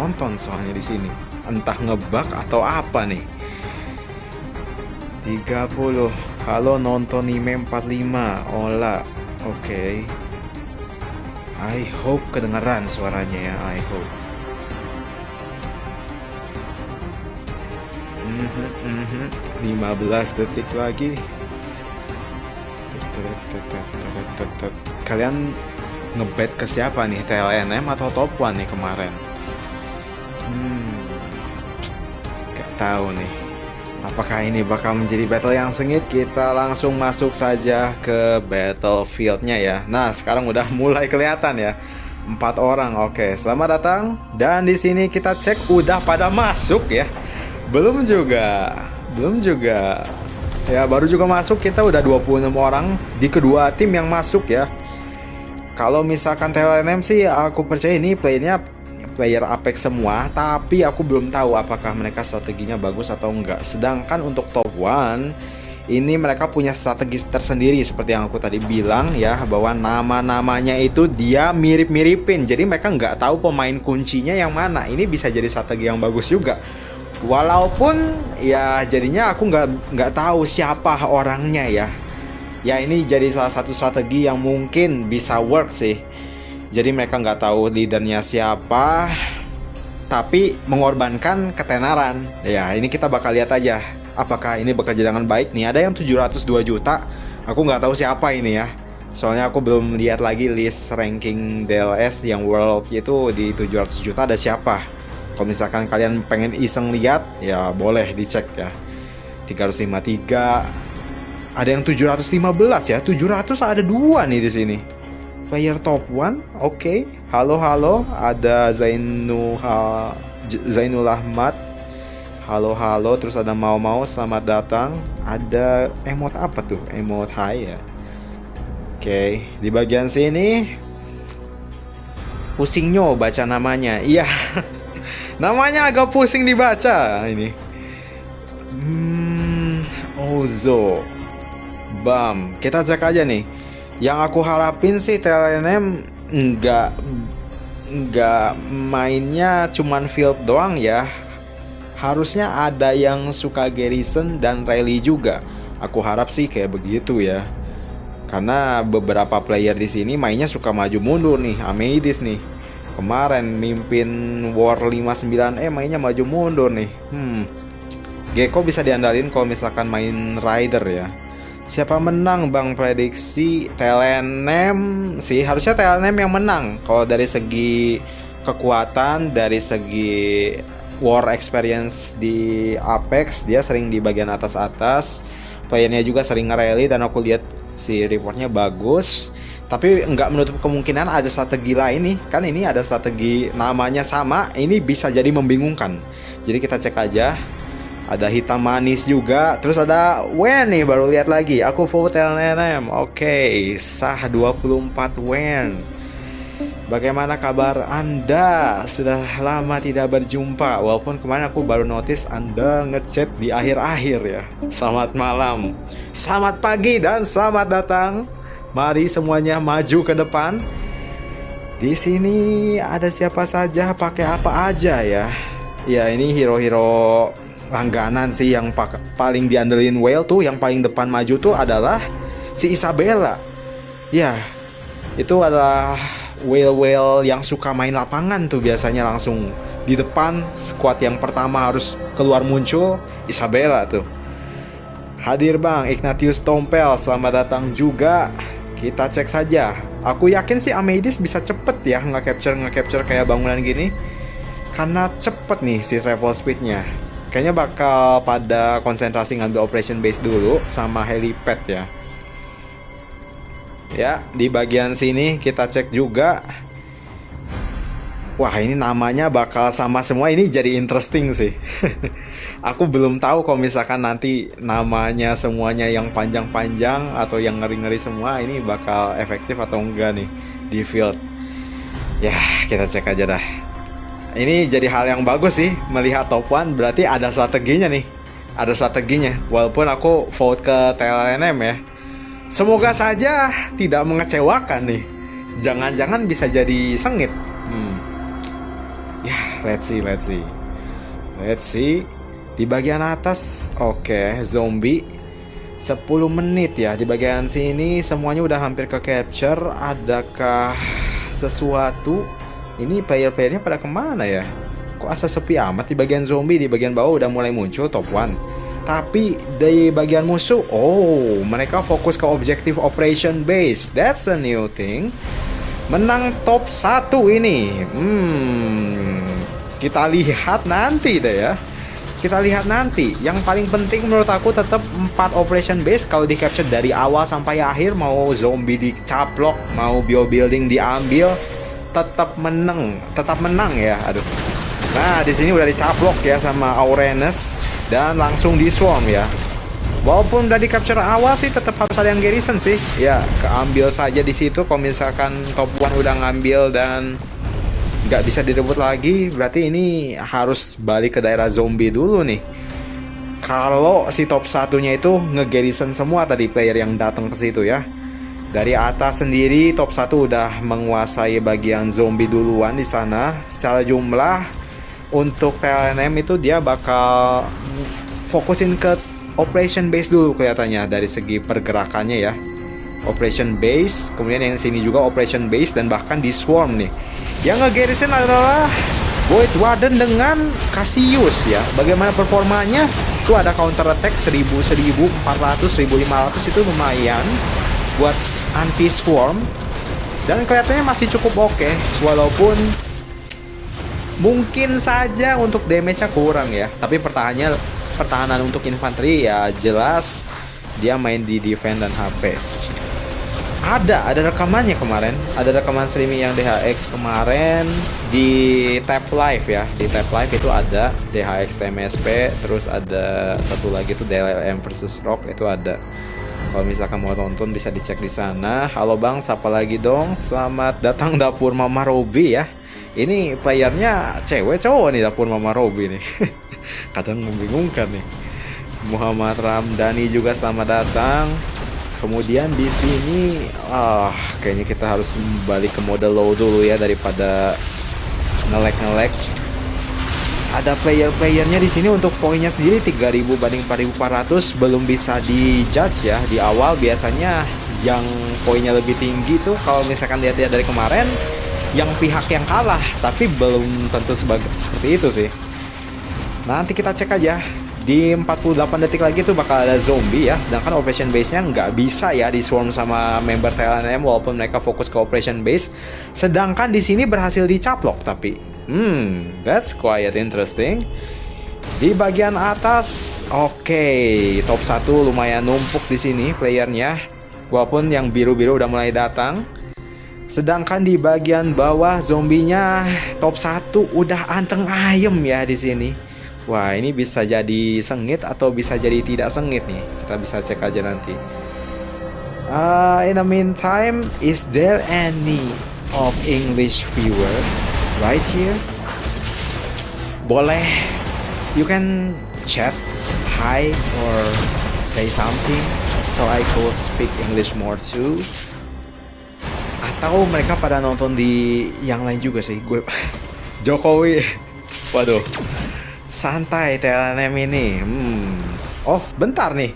nonton soalnya di sini. Entah ngebug atau apa nih. 30. Halo nonton anime 45. Ola. Oke. I hope kedengeran suaranya ya. I hope. 15 detik lagi. Kalian ngebet ke siapa nih? TLNM atau Top One nih kemarin? Gak tahu nih. Apakah ini bakal menjadi battle yang sengit? Kita langsung masuk saja ke battlefieldnya ya. Nah, sekarang udah mulai kelihatan ya. 4 orang. Oke, selamat datang. Dan di sini kita cek udah pada masuk ya. Belum juga. Ya, baru juga masuk. Kita udah 26 orang di kedua tim yang masuk ya. Kalau misalkan TLNM sih aku percaya ini player Apex semua, tapi aku belum tahu apakah mereka strateginya bagus atau enggak. Sedangkan untuk Top One ini mereka punya strategi tersendiri seperti yang aku tadi bilang ya, bahwa nama-namanya itu dia mirip-miripin. Jadi mereka nggak tahu pemain kuncinya yang mana. Ini bisa jadi strategi yang bagus juga. Walaupun ya jadinya aku nggak tahu siapa orangnya ya. Ya ini jadi salah satu strategi yang mungkin bisa work sih. Jadi mereka nggak tahu leadernya siapa, tapi mengorbankan ketenaran. Ya ini kita bakal lihat aja apakah ini bekerja dengan baik nih. Ada yang 702 juta, aku nggak tahu siapa ini ya. Soalnya aku belum lihat lagi list ranking DLS yang world itu di 700 juta ada siapa. Kalau misalkan kalian pengen iseng lihat, ya boleh dicek ya. 353, ada yang 715 ya. 700 ada 2 nih di sini. Player Top One, oke. Halo, ada Zainul Ahmad. Halo, terus ada mau selamat datang. Ada emot apa tuh? Emot hai ya. Oke, di bagian sini pusingnya baca namanya. Iya. Namanya agak pusing dibaca ini. Ozo. Bam. Kita cek aja nih. Yang aku harapin sih TLNM nggak mainnya cuman field doang ya. Harusnya ada yang suka garrison dan rally juga. Aku harap sih kayak begitu ya. Karena beberapa player di sini mainnya suka maju mundur nih. Ameidis nih. Kemarin mimpin War 59E mainnya maju mundur nih. Gecko bisa diandalin kalau misalkan main Rider ya. Siapa menang bang prediksi? TLNM sih, harusnya TLNM yang menang. Kalau dari segi kekuatan, dari segi war experience di Apex, dia sering di bagian atas-atas. Playernya juga sering nge-rally dan aku lihat si reportnya bagus. Tapi nggak menutup kemungkinan ada strategi lain nih. Kan ini ada strategi namanya sama, ini bisa jadi membingungkan. Jadi kita cek aja. Ada hitam manis juga. Terus ada Wen nih, baru lihat lagi. Aku vote LNM. Oke, sah 24 Wen. Bagaimana kabar Anda? Sudah lama tidak berjumpa. Walaupun kemarin aku baru notice Anda ngechat di akhir-akhir ya. Selamat malam, selamat pagi, dan selamat datang. Mari semuanya maju ke depan. Di sini ada siapa saja, pakai apa aja ya. Ya ini hero-hero langganan sih yang paling diandelin Whale tuh, yang paling depan maju tuh adalah si Isabella. Ya, itu adalah Whale yang suka main lapangan tuh, biasanya langsung di depan squad yang pertama harus keluar muncul Isabella tuh. Hadir bang Ignatius Tompel, selamat datang juga. Kita cek saja. Aku yakin sih Ameidis bisa cepet ya nge-capture kayak bangunan gini, karena cepet nih si travel speednya. Kayaknya bakal pada konsentrasi ngambil operation base dulu sama helipad ya. Ya, di bagian sini kita cek juga. Wah, ini namanya bakal sama semua. Ini jadi interesting sih. Aku belum tahu kalau misalkan nanti namanya semuanya yang panjang-panjang atau yang ngeri-ngeri semua, ini bakal efektif atau enggak nih di field. Ya, kita cek aja dah. Ini jadi hal yang bagus sih melihat Top One, berarti ada strateginya nih. Ada strateginya. Walaupun aku vote ke TLNM ya. Semoga saja tidak mengecewakan nih. Jangan-jangan bisa jadi sengit. Ya, let's see. Di bagian atas, oke, zombie 10 menit ya. Di bagian sini semuanya udah hampir ke capture. Adakah sesuatu? Ini player-playernya pada kemana ya? Kok asa sepi amat di bagian zombie? Di bagian bawah udah mulai muncul top 1. Tapi di bagian musuh, oh, mereka fokus ke objective operation base. That's a new thing. Menang top 1 ini. Kita lihat nanti deh ya. Kita lihat nanti. Yang paling penting menurut aku tetap 4 operation base. Kalau di capture dari awal sampai akhir, mau zombie dicaplok, mau bio building diambil, tetap menang ya. Aduh. Nah, di sini udah dicaplok ya sama Aurenes dan langsung di swarm ya. Walaupun udah di capture awal sih, tetap harus ada yang garrison sih. Ya, keambil saja di situ. Kalau misalkan top 1 udah ngambil dan nggak bisa direbut lagi, berarti ini harus balik ke daerah zombie dulu nih. Kalau si top 1-nya itu nge-garrison semua tadi player yang datang ke situ ya. Dari atas sendiri top 1 udah menguasai bagian zombie duluan di sana. Secara jumlah untuk TLNM itu dia bakal fokusin ke operation base dulu kelihatannya dari segi pergerakannya ya. Operation base, kemudian yang sini juga operation base dan bahkan di swarm nih. Yang nge-garrison adalah Void Warden dengan Cassius ya. Bagaimana performanya? Itu ada counter attack 1000, 1400, 1500 itu lumayan buat anti swarm dan kelihatannya masih cukup oke, walaupun mungkin saja untuk damage-nya kurang ya. Tapi pertahanan untuk infanteri ya jelas dia main di defense dan HP. Ada rekamannya kemarin, ada rekaman streaming yang DHX kemarin di Tap Live ya. Di Tap Live itu ada DHX TMSP, terus ada satu lagi tuh DLLM versus Rock itu ada. Kalau misalkan mau nonton bisa dicek di sana. Halo Bang, siapa lagi dong? Selamat datang dapur Mama Robi ya. Ini playernya cewek cowok nih dapur Mama Robi nih. Kadang membingungkan nih. Muhammad Ramdhani juga selamat datang. Kemudian di sini kayaknya kita harus balik ke mode low dulu ya daripada nge-lag. Ada player-playernya di sini untuk poinnya sendiri 3000 banding 4400 belum bisa dijudge ya. Di awal biasanya yang poinnya lebih tinggi tuh kalau misalkan lihat-lihat dari kemarin yang pihak yang kalah, tapi belum tentu seperti itu sih. Nanti kita cek aja. Di 48 detik lagi tuh bakal ada zombie ya. Sedangkan operation base-nya nggak bisa ya di swarm sama member TLNM walaupun mereka fokus ke operation base. Sedangkan di sini berhasil dicaplok tapi that's quite interesting. Di bagian atas oke, top 1 lumayan numpuk di sini playernya. Walaupun yang biru-biru udah mulai datang. Sedangkan di bagian bawah zombinya top 1 udah anteng ayem ya di sini. Wah, ini bisa jadi sengit atau bisa jadi tidak sengit nih. Kita bisa cek aja nanti. In the meantime, is there any of English viewer right here? Boleh, you can chat hi or say something so I could speak English more too. Atau mereka pada nonton di yang lain juga sih. Gue Jokowi. Waduh. Santai TLNM ini. Oh, bentar nih.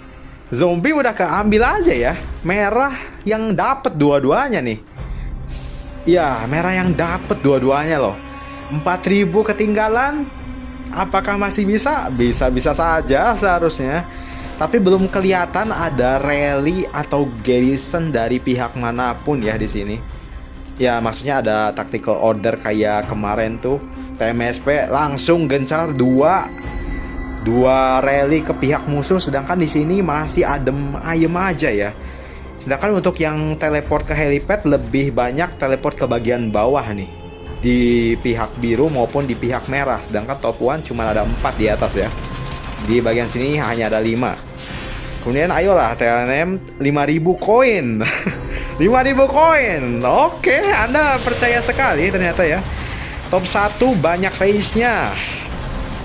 Zombie udah keambil aja ya. Merah yang dapet dua-duanya nih. Ya, merah yang dapet dua-duanya loh. 4000 ketinggalan. Apakah masih bisa? Bisa saja seharusnya. Tapi belum kelihatan ada rally atau garrison dari pihak manapun ya di sini. Ya, maksudnya ada tactical order kayak kemarin tuh. TMSP langsung gencar dua rally ke pihak musuh, sedangkan di sini masih adem ayem aja ya. Sedangkan untuk yang teleport ke helipad lebih banyak teleport ke bagian bawah nih, di pihak biru maupun di pihak merah. Sedangkan top 1 cuma ada 4 di atas ya. Di bagian sini hanya ada 5. Kemudian ayolah TLNM 5000 koin. 5000 koin. Oke, Anda percaya sekali ternyata ya. Top 1 banyak range-nya.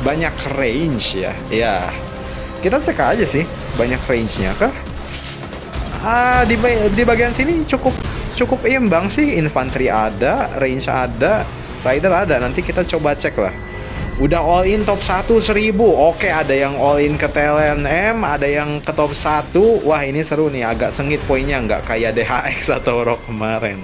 Banyak range ya. Ya. Kita cek aja sih banyak range-nya kah? Di bagian sini cukup imbang sih. Infanteri ada, range ada, rider ada. Nanti kita coba cek lah. Udah all in top 1.000. Oke, ada yang all in ke TLNM, ada yang ke top 1. Wah, ini seru nih, agak sengit poinnya, nggak kayak DHX atau Rock kemarin.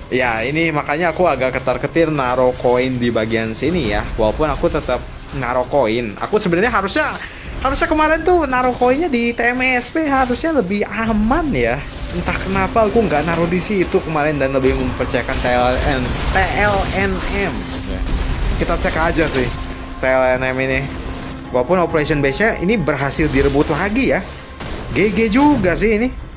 Ya, ini makanya aku agak ketar-ketir naruh koin di bagian sini ya. Walaupun aku tetap naruh koin. Aku sebenarnya harusnya kemarin tuh naruh koinnya di TMSP, harusnya lebih aman ya. Entah kenapa aku nggak naruh di situ kemarin dan lebih mempercayakan TLNM. Kita cek aja sih TLNM ini. Walaupun operation base-nya ini berhasil direbut lagi ya. GG juga sih ini.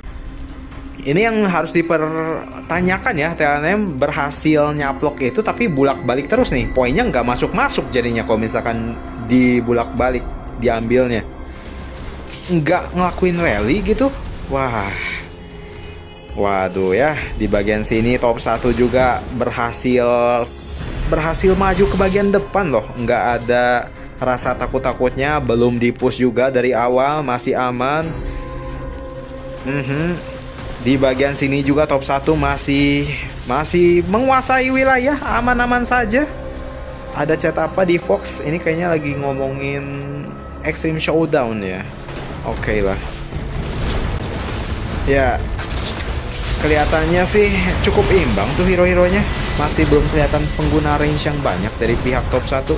Ini yang harus dipertanyakan ya, TLNM berhasil nyaplok itu tapi bulak-balik terus nih. Poinnya nggak masuk-masuk jadinya kalau misalkan dibulak-balik diambilnya. Nggak ngelakuin rally gitu. Wah. Waduh ya, di bagian sini top 1 juga berhasil maju ke bagian depan loh. Nggak ada rasa takut-takutnya, belum di-push juga dari awal, masih aman. Di bagian sini juga top 1 masih menguasai wilayah, aman-aman saja. Ada chat apa di Fox? Ini kayaknya lagi ngomongin Extreme Showdown ya. Oke lah. Ya, kelihatannya sih cukup imbang tuh hero-heronya. Masih belum kelihatan pengguna range yang banyak dari pihak top 1.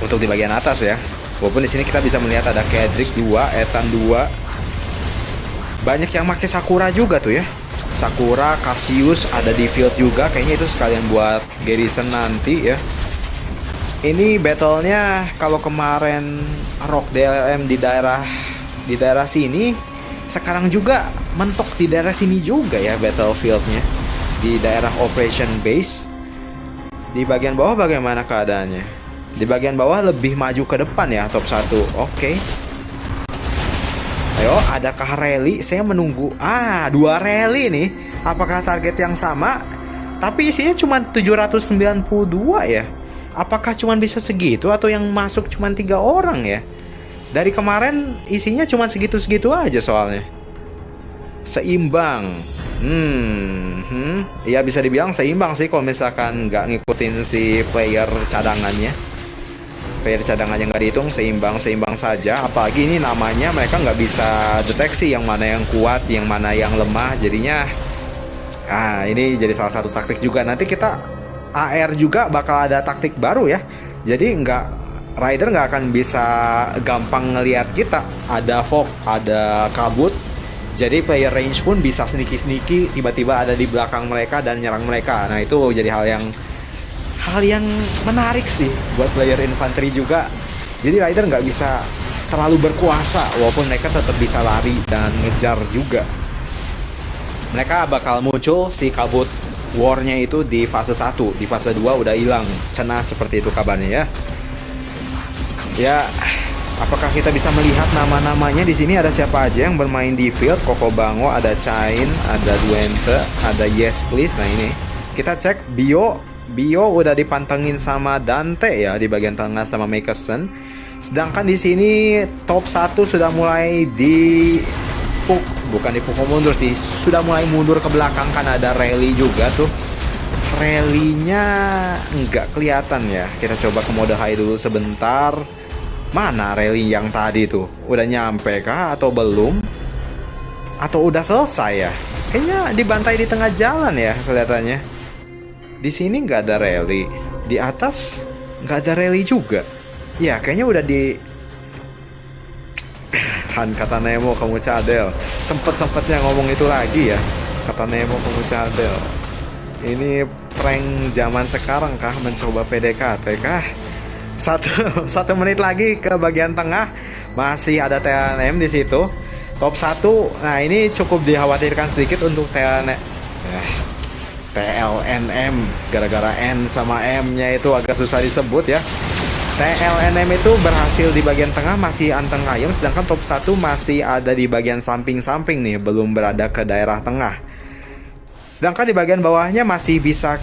Untuk di bagian atas ya. Walaupun di sini kita bisa melihat ada Kedrick 2, Ethan 2. Banyak yang pakai Sakura juga tuh ya. Sakura, Cassius ada di field juga. Kayaknya itu sekalian buat garrison nanti ya. Ini battle-nya kalau kemarin Rock DLM di daerah sini, sekarang juga mentok di daerah sini juga ya battlefield-nya. Di daerah operation base. Di bagian bawah bagaimana keadaannya? Di bagian bawah lebih maju ke depan ya top 1. Oke. Ayo, adakah rally? Saya menunggu. 2 rally nih. Apakah target yang sama? Tapi isinya cuma 792 ya. Apakah cuma bisa segitu atau yang masuk cuma 3 orang ya? Dari kemarin isinya cuma segitu-segitu aja soalnya. Seimbang. Ya bisa dibilang seimbang sih kalau misalkan nggak ngikutin si player cadangannya. Player cadangan yang nggak dihitung, seimbang saja. Apalagi ini namanya mereka nggak bisa deteksi yang mana yang kuat, yang mana yang lemah. Jadinya ini jadi salah satu taktik juga. Nanti kita AR juga bakal ada taktik baru ya. Jadi rider nggak akan bisa gampang ngelihat kita. Ada fog, ada kabut. Jadi player range pun bisa sneaky tiba-tiba ada di belakang mereka dan nyerang mereka. Nah itu jadi hal yang menarik sih buat player infanteri juga. Jadi rider nggak bisa terlalu berkuasa, walaupun mereka tetap bisa lari dan ngejar juga. Mereka bakal muncul si kabut war-nya itu di fase 1. Di fase 2 udah hilang. Cenah seperti itu kabarnya ya. Ya, apakah kita bisa melihat nama-namanya di sini? Ada siapa aja yang bermain di field? Koko Bango, ada Chain, ada Duente, ada Yes Please. Nah ini kita cek Bio udah dipantengin sama Dante ya di bagian tengah sama Makerson. Sedangkan di sini top 1 sudah mulai bukan dipukul mundur sih, sudah mulai mundur ke belakang kan ada rally juga tuh. Rally-nya nggak kelihatan ya. Kita coba ke mode high dulu sebentar. Mana rally yang tadi tuh? Udah nyampe kah atau belum? Atau udah selesai ya? Kayaknya dibantai di tengah jalan ya kelihatannya. Di sini nggak ada rally, di atas nggak ada rally juga. Ya kayaknya udah di kata Nemo kamu cadel. Sempetnya ngomong itu lagi ya. Kata Nemo kamu cadel. Ini prank zaman sekarang kah? Mencoba PDKT kah? Satu menit lagi ke bagian tengah. Masih ada TLNM di situ. Top 1. Nah ini cukup dikhawatirkan sedikit untuk TLNM, gara-gara N sama M-nya itu agak susah disebut ya. TLNM itu berhasil di bagian tengah masih anteng ayam, sedangkan top 1 masih ada di bagian samping-samping nih, belum berada ke daerah tengah. Sedangkan di bagian bawahnya masih bisa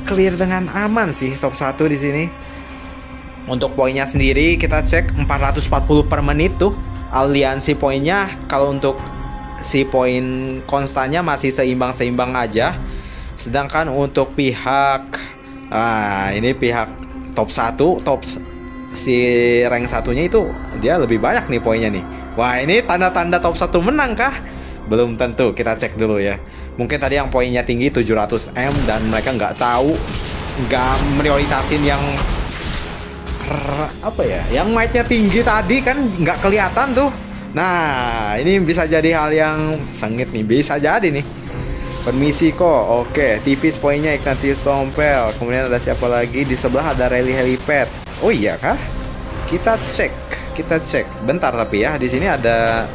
clear dengan aman sih top 1 di sini. Untuk poinnya sendiri kita cek 440 per menit tuh aliansi poinnya. Kalau untuk si poin konstannya masih seimbang aja. Sedangkan untuk pihak Ini pihak top 1, si rank satunya itu dia lebih banyak nih poinnya nih. Wah, ini tanda-tanda top 1 menang kah? Belum tentu, kita cek dulu ya. Mungkin tadi yang poinnya tinggi 700M dan mereka nggak tahu, nggak prioritasin yang apa ya, yang matchnya tinggi tadi kan nggak kelihatan tuh. Nah, ini bisa jadi hal yang sengit nih, bisa jadi nih. Permisi kok, oke, tipis poinnya Ignatius Tompel. Kemudian ada siapa lagi? Di sebelah ada Rally Helipad. Oh iya kah? Kita cek. Bentar tapi ya, di sini ada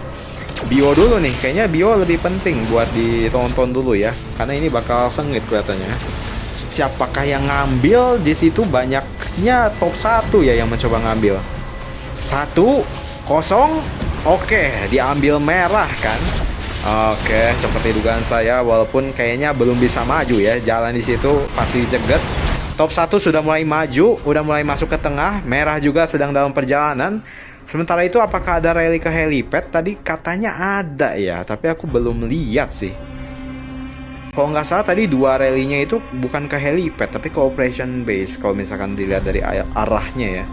bio dulu nih. Kayaknya bio lebih penting buat ditonton dulu ya, karena ini bakal sengit kelihatannya. Siapakah yang ngambil? Di situ banyaknya top 1 ya yang mencoba ngambil. 1-0. Oke, diambil merah kan? Oke, seperti dugaan saya, walaupun kayaknya belum bisa maju ya. Jalan di situ pasti dicegat. Top 1 sudah mulai maju, udah mulai masuk ke tengah. Merah juga sedang dalam perjalanan. Sementara itu apakah ada rally ke helipad? Tadi katanya ada ya, tapi aku belum lihat sih. Kalau nggak salah tadi 2 rally-nya itu bukan ke helipad, tapi ke operation base. Kalau misalkan dilihat dari arahnya ya.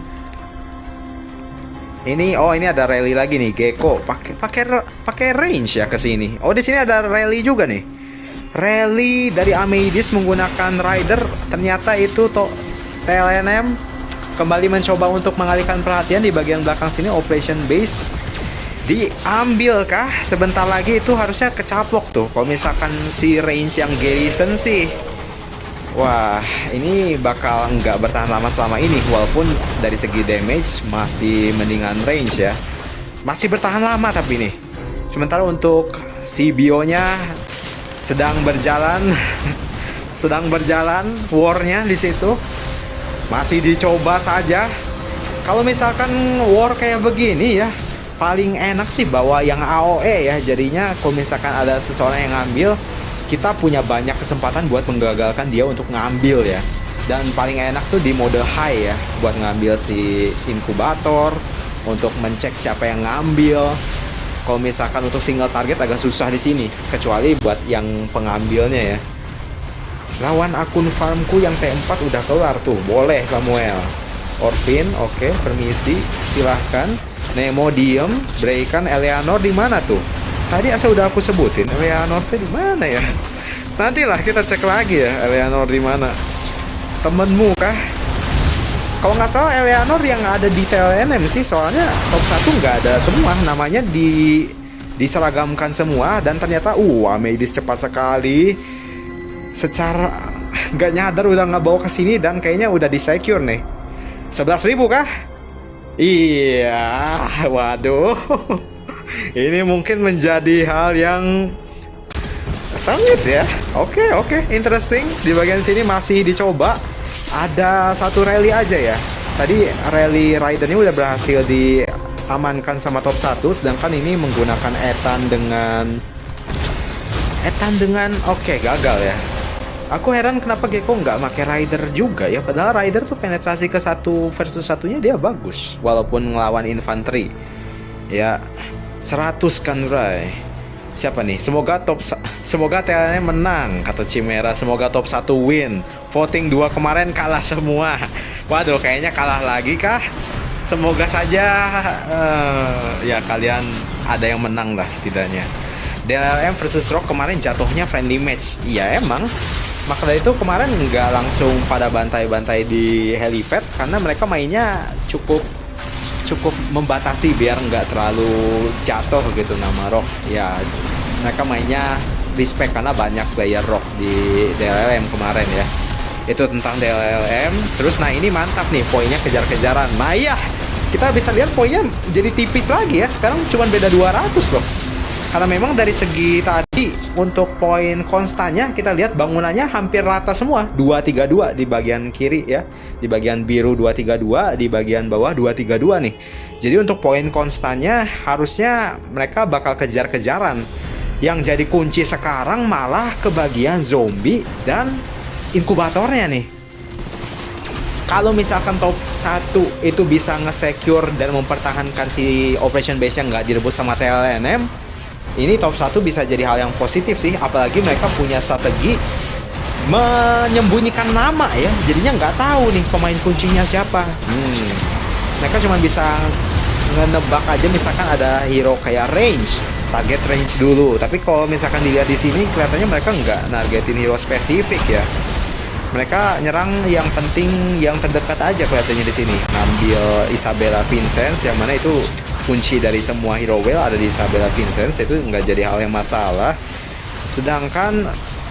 Ini ada rally lagi nih, Gecko. Pakai range ya ke sini. Oh, di sini ada rally juga nih. Rally dari Ameidis menggunakan rider. Ternyata itu TLNM kembali mencoba untuk mengalihkan perhatian di bagian belakang sini. Operation base diambil kah? Sebentar lagi itu harusnya kecaplok tuh. Kalau misalkan si range yang Garrison sih, wah, ini bakal nggak bertahan lama selama ini. Walaupun dari segi damage masih mendingan range ya. Masih bertahan lama tapi nih. Sementara untuk si bionya sedang berjalan sedang berjalan war-nya di situ. Masih dicoba saja. Kalau misalkan war kayak begini ya, paling enak sih bawa yang AOE ya. Jadinya kalau misalkan ada seseorang yang ngambil, kita punya banyak kesempatan buat menggagalkan dia untuk ngambil ya. Dan paling enak tuh di mode high ya, buat ngambil si inkubator, untuk mencek siapa yang ngambil. Kalau misalkan untuk single target agak susah di sini, kecuali buat yang pengambilnya ya. Lawan akun farmku yang T4 udah kelar tuh, boleh Samuel. Orphin, oke, permisi, silahkan. Nemo diem, Breakan, Eleanor di mana tuh? Tadi asal udah aku sebutin, Eleanor tuh di mana ya? Nantilah kita cek lagi ya, Eleanor di mana. Temenmu kah? Kalau nggak salah Eleanor yang ada di TLNM sih, soalnya top 1 nggak ada semua, namanya diseragamkan semua. Dan ternyata, Ameidis cepat sekali. Secara nggak nyadar udah nggak bawa ke sini dan kayaknya udah di-secure nih. 11.000 kah? Iya, waduh. Ini mungkin menjadi hal yang sengit ya. Oke, interesting. Di bagian sini masih dicoba. Ada 1 rally aja ya. Tadi rally ridernya udah berhasil diamankan sama top 1, sedangkan ini menggunakan Ethan dengan oke, gagal ya. Aku heran kenapa Gecko nggak pakai rider juga ya. Padahal rider tuh penetrasi ke 1 versus 1-nya dia bagus, walaupun ngelawan infanteri. Ya, 100 kan Ray. Siapa nih? Semoga TLN menang, kata Chimera. Semoga top 1 win. Voting 2 kemarin kalah semua. Waduh, kayaknya kalah lagi kah? Semoga saja ya kalian ada yang menang lah setidaknya. DLM versus Rock kemarin jatuhnya friendly match. Iya emang. Maka dari itu kemarin nggak langsung pada bantai-bantai di helipad, karena mereka mainnya cukup membatasi biar nggak terlalu jatuh gitu nama Rock. Ya mereka mainnya respect karena banyak player Rock di DLM kemarin ya. Itu tentang DLM. Terus nah ini mantap nih, poinnya kejar-kejaran. Nah iya, kita bisa lihat poinnya jadi tipis lagi ya. Sekarang cuma beda 200 loh. Karena memang dari segi tadi untuk poin konstannya kita lihat bangunannya hampir rata semua, 232 di bagian kiri ya. Di bagian biru 232, di bagian bawah 232 nih. Jadi untuk poin konstannya harusnya mereka bakal kejar-kejaran. Yang jadi kunci sekarang malah ke bagian zombie dan inkubatornya nih. Kalau misalkan top 1 itu bisa nge-secure dan mempertahankan si operation base yang nggak direbut sama TLNM, ini top 1 bisa jadi hal yang positif sih. Apalagi mereka punya strategi menyembunyikan nama ya, jadinya nggak tahu nih pemain kuncinya siapa. Mereka cuma bisa ngenebak aja, misalkan ada hero kayak range, target range dulu. Tapi kalau misalkan dilihat di sini kelihatannya mereka nggak nargetin hero spesifik ya. Mereka nyerang yang penting, yang terdekat aja kelihatannya di sini. Ngambil Isabella Vincennes, yang mana itu kunci dari semua hero whale ada di Isabella Vincennes, itu nggak jadi hal yang masalah. Sedangkan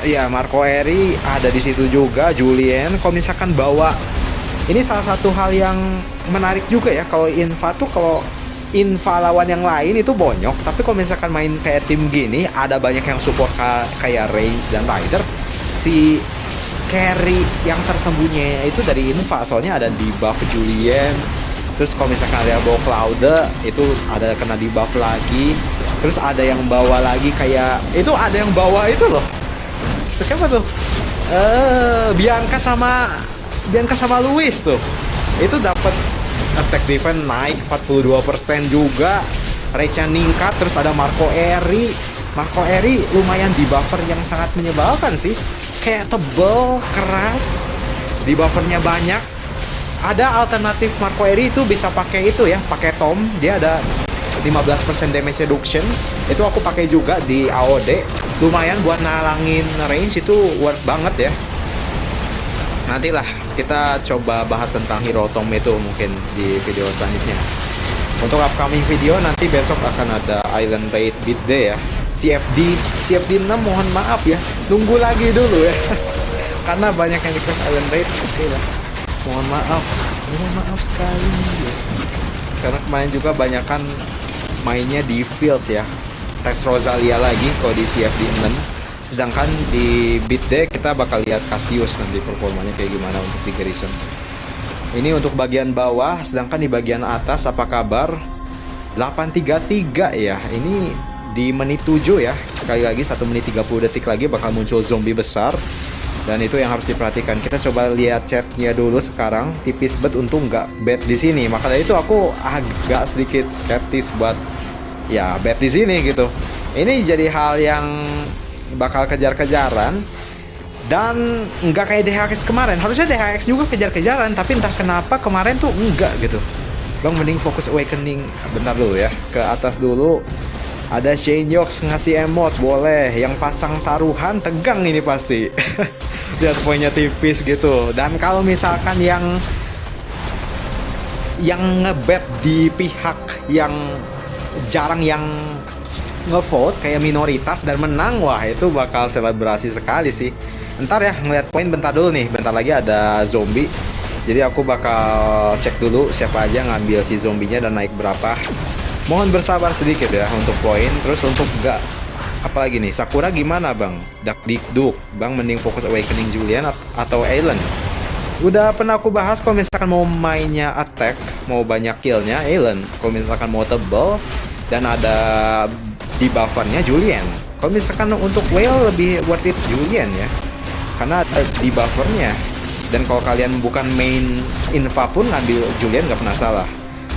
ya Marco Eri ada di situ juga, Julien. Kalau misalkan bawa, ini salah satu hal yang menarik juga ya. Kalau Infa tuh, kalau Infa lawan yang lain itu bonyok, tapi kalau misalkan main kayak tim gini, ada banyak yang support kayak Range dan Rider. Si carry yang tersembunyi itu dari Infa, soalnya ada debuff Julien. Terus kalau misalkan ada bawa Claude, itu ada kena debuff lagi. Terus ada yang bawa lagi kayak, itu ada yang bawa itu loh. Terus siapa tuh? Bianca sama Luis tuh. Itu dapat attack defense naik 42% juga. Rage-nya ningkat. Terus ada Marco Eri. Marco Eri lumayan debuffer yang sangat menyebalkan sih. Kayak tebel, keras. Debuffernya banyak. Ada alternatif Marco Eri itu bisa pakai itu ya, pakai Tom. Dia ada 15% damage reduction. Itu aku pakai juga di AOD. Lumayan buat nalangin range, itu worth banget ya. Nantilah kita coba bahas tentang hero Tom itu mungkin di video selanjutnya. Untuk upcoming video nanti besok akan ada Island Raid Beat Day ya. CFD 6 mohon maaf ya, tunggu lagi dulu ya. Karena banyak yang request Island Raid. Oke lah, mohon maaf sekali ya. Karena kemarin juga banyakan mainnya di field ya. Tes Rosalia lagi kalau di CFD 6. Sedangkan di Beat Day kita bakal lihat Cassius nanti performanya kayak gimana untuk di Garrison. Ini untuk bagian bawah, sedangkan di bagian atas apa kabar? 833 ya. Ini di menit 7 ya. Sekali lagi 1 menit 30 detik lagi bakal muncul zombie besar. Dan itu yang harus diperhatikan. Kita coba lihat chatnya dulu sekarang. Tipis bet, untung nggak bet di sini. Maka dari itu aku agak sedikit skeptis buat ya bet di sini gitu. Ini jadi hal yang bakal kejar-kejaran dan nggak kayak DHX kemarin. Harusnya DHX juga kejar-kejaran, tapi entah kenapa kemarin tuh enggak gitu. Bang mending fokus awakening. Bentar dulu ya, ke atas dulu. Ada Shane Yox ngasih emot, boleh. Yang pasang taruhan tegang ini pasti. Lihat poinnya tipis gitu. Dan kalau misalkan yang ngebet di pihak yang jarang yang ngevote kayak minoritas dan menang, wah itu bakal selebrasi sekali sih. Ntar ya ngeliat poin, bentar dulu nih, bentar lagi ada zombie. Jadi aku bakal cek dulu siapa aja ngambil si zombinya dan naik berapa. Mohon bersabar sedikit ya untuk poin. Terus untuk gak apalagi nih, Sakura gimana bang? Dakdikduk bang, mending fokus awakening Julian atau Aelan? Udah pernah aku bahas, kalau misalkan mau mainnya attack, mau banyak killnya Aelan. Kalau misalkan mau tebal dan ada debuffernya Julian. Kalau misalkan untuk whale lebih worth it Julian ya, karena ada debuffernya. Dan kalau kalian bukan main Infa pun ngambil Julian gak pernah salah.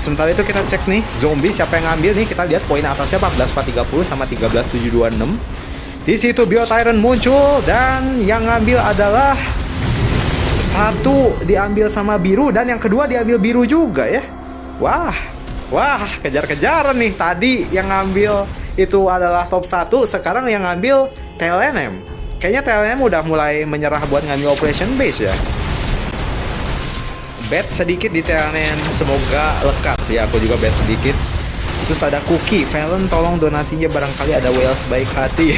Sementara itu kita cek nih zombie siapa yang ngambil nih. Kita lihat poin atasnya 14430 sama 13726. Di situ Bio Tyrant muncul dan yang ngambil adalah satu diambil sama biru dan yang kedua diambil biru juga ya. Wah, kejar-kejaran nih. Tadi yang ngambil itu adalah top 1, sekarang yang ngambil TLNM. Kayaknya TLNM udah mulai menyerah buat ngambil operation base ya. Bet sedikit di TLNM, semoga lekas ya. Aku juga bet sedikit. Terus ada Cookie, Valen tolong donasinya, barangkali ada whales baik hati.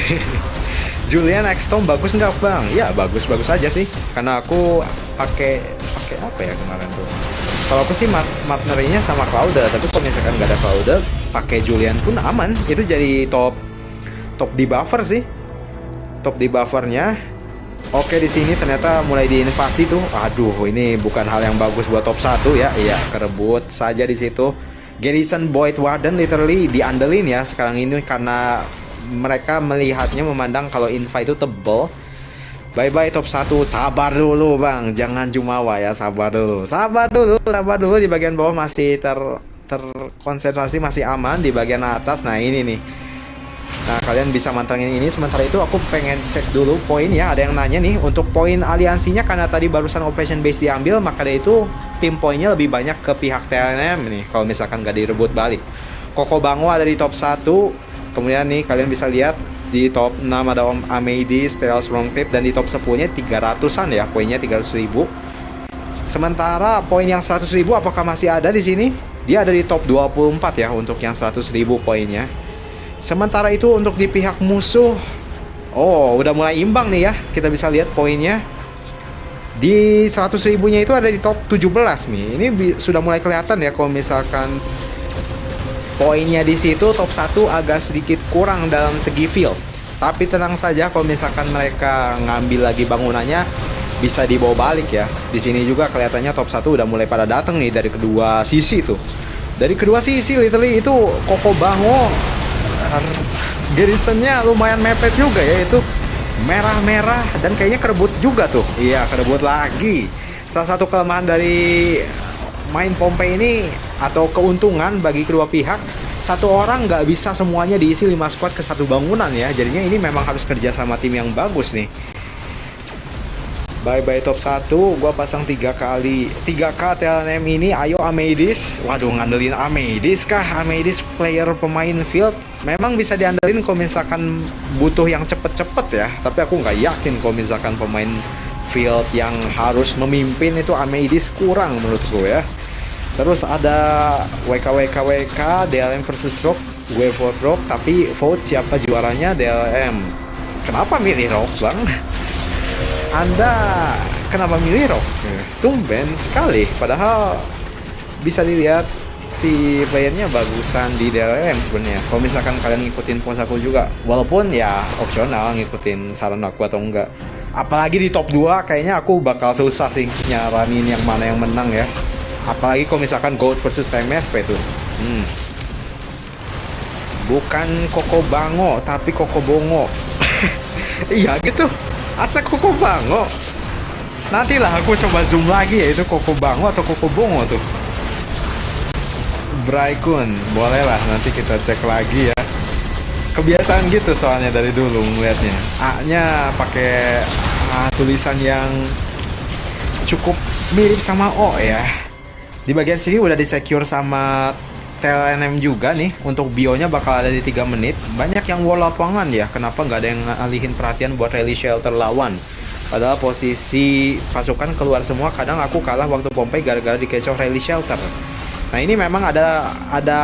Julian X-Tom bagus nggak bang? Ya bagus aja sih. Karena aku pakai apa ya kemarin tuh. Kalau aku sih partnerinya sama Claude, tapi kalau misalkan nggak ada Claude, pakai Julian pun aman. Itu jadi top debuffer sih. Top debuffernya. Oke, di sini ternyata mulai diinvasi tuh. Aduh, ini bukan hal yang bagus buat top 1 ya. Iya, kerebut saja di situ. Garrison Boyd Warden literally diandelin ya sekarang ini karena mereka melihatnya memandang kalau Infa itu tebel. Bye-bye top 1. Sabar dulu bang, jangan jumawa ya, sabar dulu di bagian bawah masih terkonsentrasi, masih aman. Di bagian atas, nah ini nih Nah, kalian bisa mantengin ini. Sementara itu aku pengen cek dulu poinnya. Ada yang nanya nih, untuk poin aliansinya karena tadi barusan Operation Base diambil, maka dari itu tim poinnya lebih banyak ke pihak TLNM nih kalau misalkan gak direbut balik. Koko Bango ada di top 1. Kemudian nih kalian bisa lihat di top 6 ada Om Ameidis, Stealth Longclip, dan di top 10-nya 300-an ya, poinnya 300.000. Sementara poin yang 100.000 apakah masih ada di sini? Dia ada di top 24 ya untuk yang 100.000 poinnya. Sementara itu untuk di pihak musuh, oh udah mulai imbang nih ya. Kita bisa lihat poinnya. Di 100.000-nya itu ada di top 17 nih. Ini sudah mulai kelihatan ya kalau misalkan poinnya di situ top 1 agak sedikit kurang dalam segi field. Tapi tenang saja, kalau misalkan mereka ngambil lagi bangunannya bisa dibawa balik ya. Di sini juga kelihatannya top 1 udah mulai pada datang nih dari kedua sisi tuh. Dari kedua sisi literally itu Koko Bango garrisonnya lumayan mepet juga ya, itu merah-merah dan kayaknya kerebut juga tuh. Iya, kerebut lagi. Salah satu kelemahan dari main Pompei ini atau keuntungan bagi kedua pihak, satu orang nggak bisa semuanya diisi 5 squad ke satu bangunan ya. Jadinya ini memang harus kerja sama tim yang bagus nih. Bye-bye top 1, gua pasang 3 kali 3K TLNM ini. Ayo Ameidis. Waduh, ngandelin Ameidis kah? Ameidis player pemain field memang bisa diandelin kalau misalkan butuh yang cepet-cepet ya. Tapi aku nggak yakin kalau misalkan pemain field yang harus memimpin itu Ameidis kurang menurutku ya. Terus ada WK DLM versus Rock, gue vote Rock, tapi vote siapa juaranya DLM. Kenapa milih Rock bang? Anda kenapa milih Rock? Tumben sekali, padahal bisa dilihat si playernya bagusan di DLM sebenarnya. Kalau misalkan kalian ngikutin post aku juga, walaupun ya opsional ngikutin saran aku atau enggak. Apalagi di top 2 kayaknya aku bakal susah sih nyaranin yang mana yang menang ya. Apalagi kalau misalkan Gold versus TMSP tuh. Bukan Koko Bango tapi Koko Bongo. Iya gitu. Asa Koko Bango. Nantilah aku coba zoom lagi ya, itu Koko Bango atau Koko Bongo tuh. Braikun, boleh lah nanti kita cek lagi ya. Kebiasaan gitu soalnya dari dulu ngeliatnya. A-nya pakai tulisan yang cukup mirip sama O ya. Di bagian sini udah di-secure sama TLNM juga nih. Untuk bionya bakal ada di 3 menit. Banyak yang wall lapangan ya. Kenapa nggak ada yang ngalihin perhatian buat rally shelter lawan? Padahal posisi pasukan keluar semua. Kadang aku kalah waktu Pompei gara-gara dikecoh rally shelter. Nah ini memang ada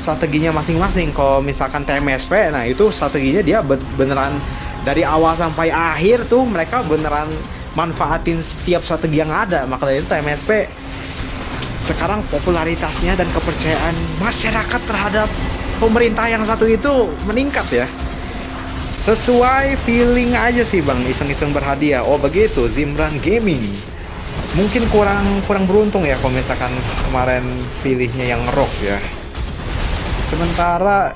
strateginya masing-masing. Kalau misalkan TMSP, nah itu strateginya dia beneran dari awal sampai akhir tuh mereka beneran manfaatin setiap strategi yang ada. Makanya itu TMSP sekarang popularitasnya dan kepercayaan masyarakat terhadap pemerintah yang satu itu meningkat ya. Sesuai feeling aja sih bang, iseng-iseng berhadiah. Oh begitu, Zimran Gaming. Mungkin kurang beruntung ya kalau misalkan kemarin pilihnya yang rock ya. Sementara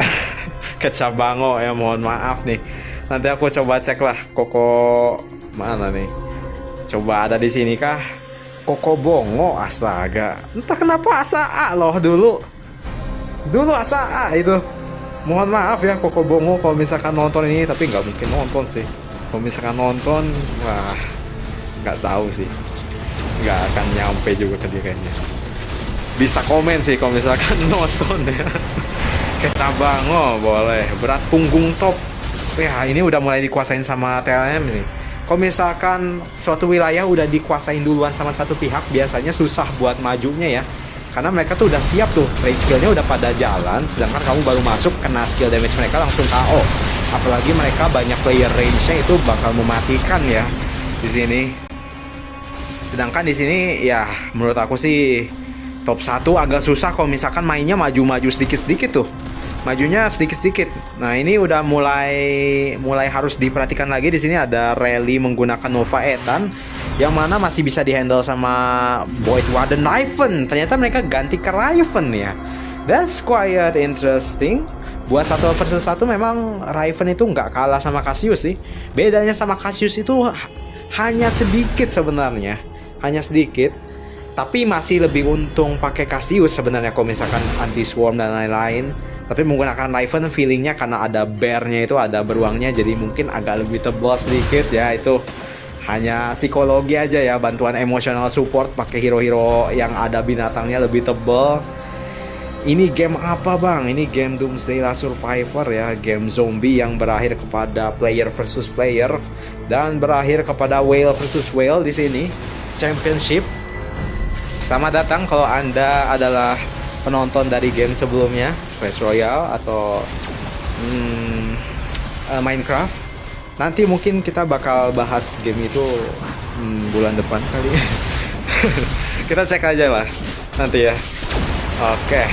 Kecabango ya, mohon maaf nih. Nanti aku coba cek lah Koko mana nih. Coba ada di sini kah? Koko Bongo, astaga. Entah kenapa Asa A loh dulu Asa A itu. Mohon maaf ya Koko Bongo kalau misalkan nonton ini, tapi nggak mungkin nonton sih. Kalau misalkan nonton, wah nggak tahu sih. Nggak akan nyampe juga ke dia kayaknya. Bisa komen sih kalau misalkan nonton ya. Kecabango boleh. Berat punggung top. Ya ini udah mulai dikuasain sama TLM nih. Kalau misalkan suatu wilayah udah dikuasain duluan sama satu pihak, biasanya susah buat majunya ya. Karena mereka tuh udah siap tuh, play skillnya udah pada jalan, sedangkan kamu baru masuk kena skill damage mereka langsung KO. Apalagi mereka banyak player range-nya, itu bakal mematikan ya di sini. Sedangkan di sini ya menurut aku sih top 1 agak susah kalau misalkan mainnya maju-maju sedikit-sedikit tuh. Majunya sedikit-sedikit. Nah, ini udah mulai harus diperhatikan lagi. Di sini ada rally menggunakan Nova Ethan yang mana masih bisa dihandle sama Void Warden Raven. Ternyata mereka ganti ke Raven ya. That's quite interesting. Buat 1 versus 1 memang Raven itu nggak kalah sama Cassius sih. Bedanya sama Cassius itu hanya sedikit sebenarnya. Hanya sedikit. Tapi masih lebih untung pakai Cassius sebenarnya kalau misalkan anti swarm dan lain-lain. Tapi menggunakan Raven feelingnya karena ada bear-nya itu, ada beruangnya, jadi mungkin agak lebih tebal sedikit ya. Itu hanya psikologi aja ya, bantuan emosional support pakai hero-hero yang ada binatangnya lebih tebal. Ini game apa bang? Ini game Doomsday Last Survivor ya, game zombie yang berakhir kepada player versus player dan berakhir kepada whale versus whale di sini. Championship. Selamat datang kalau Anda adalah penonton dari game sebelumnya, Clash Royale atau Minecraft. Nanti mungkin kita bakal bahas game itu bulan depan kali. Kita cek aja lah nanti ya. Oke.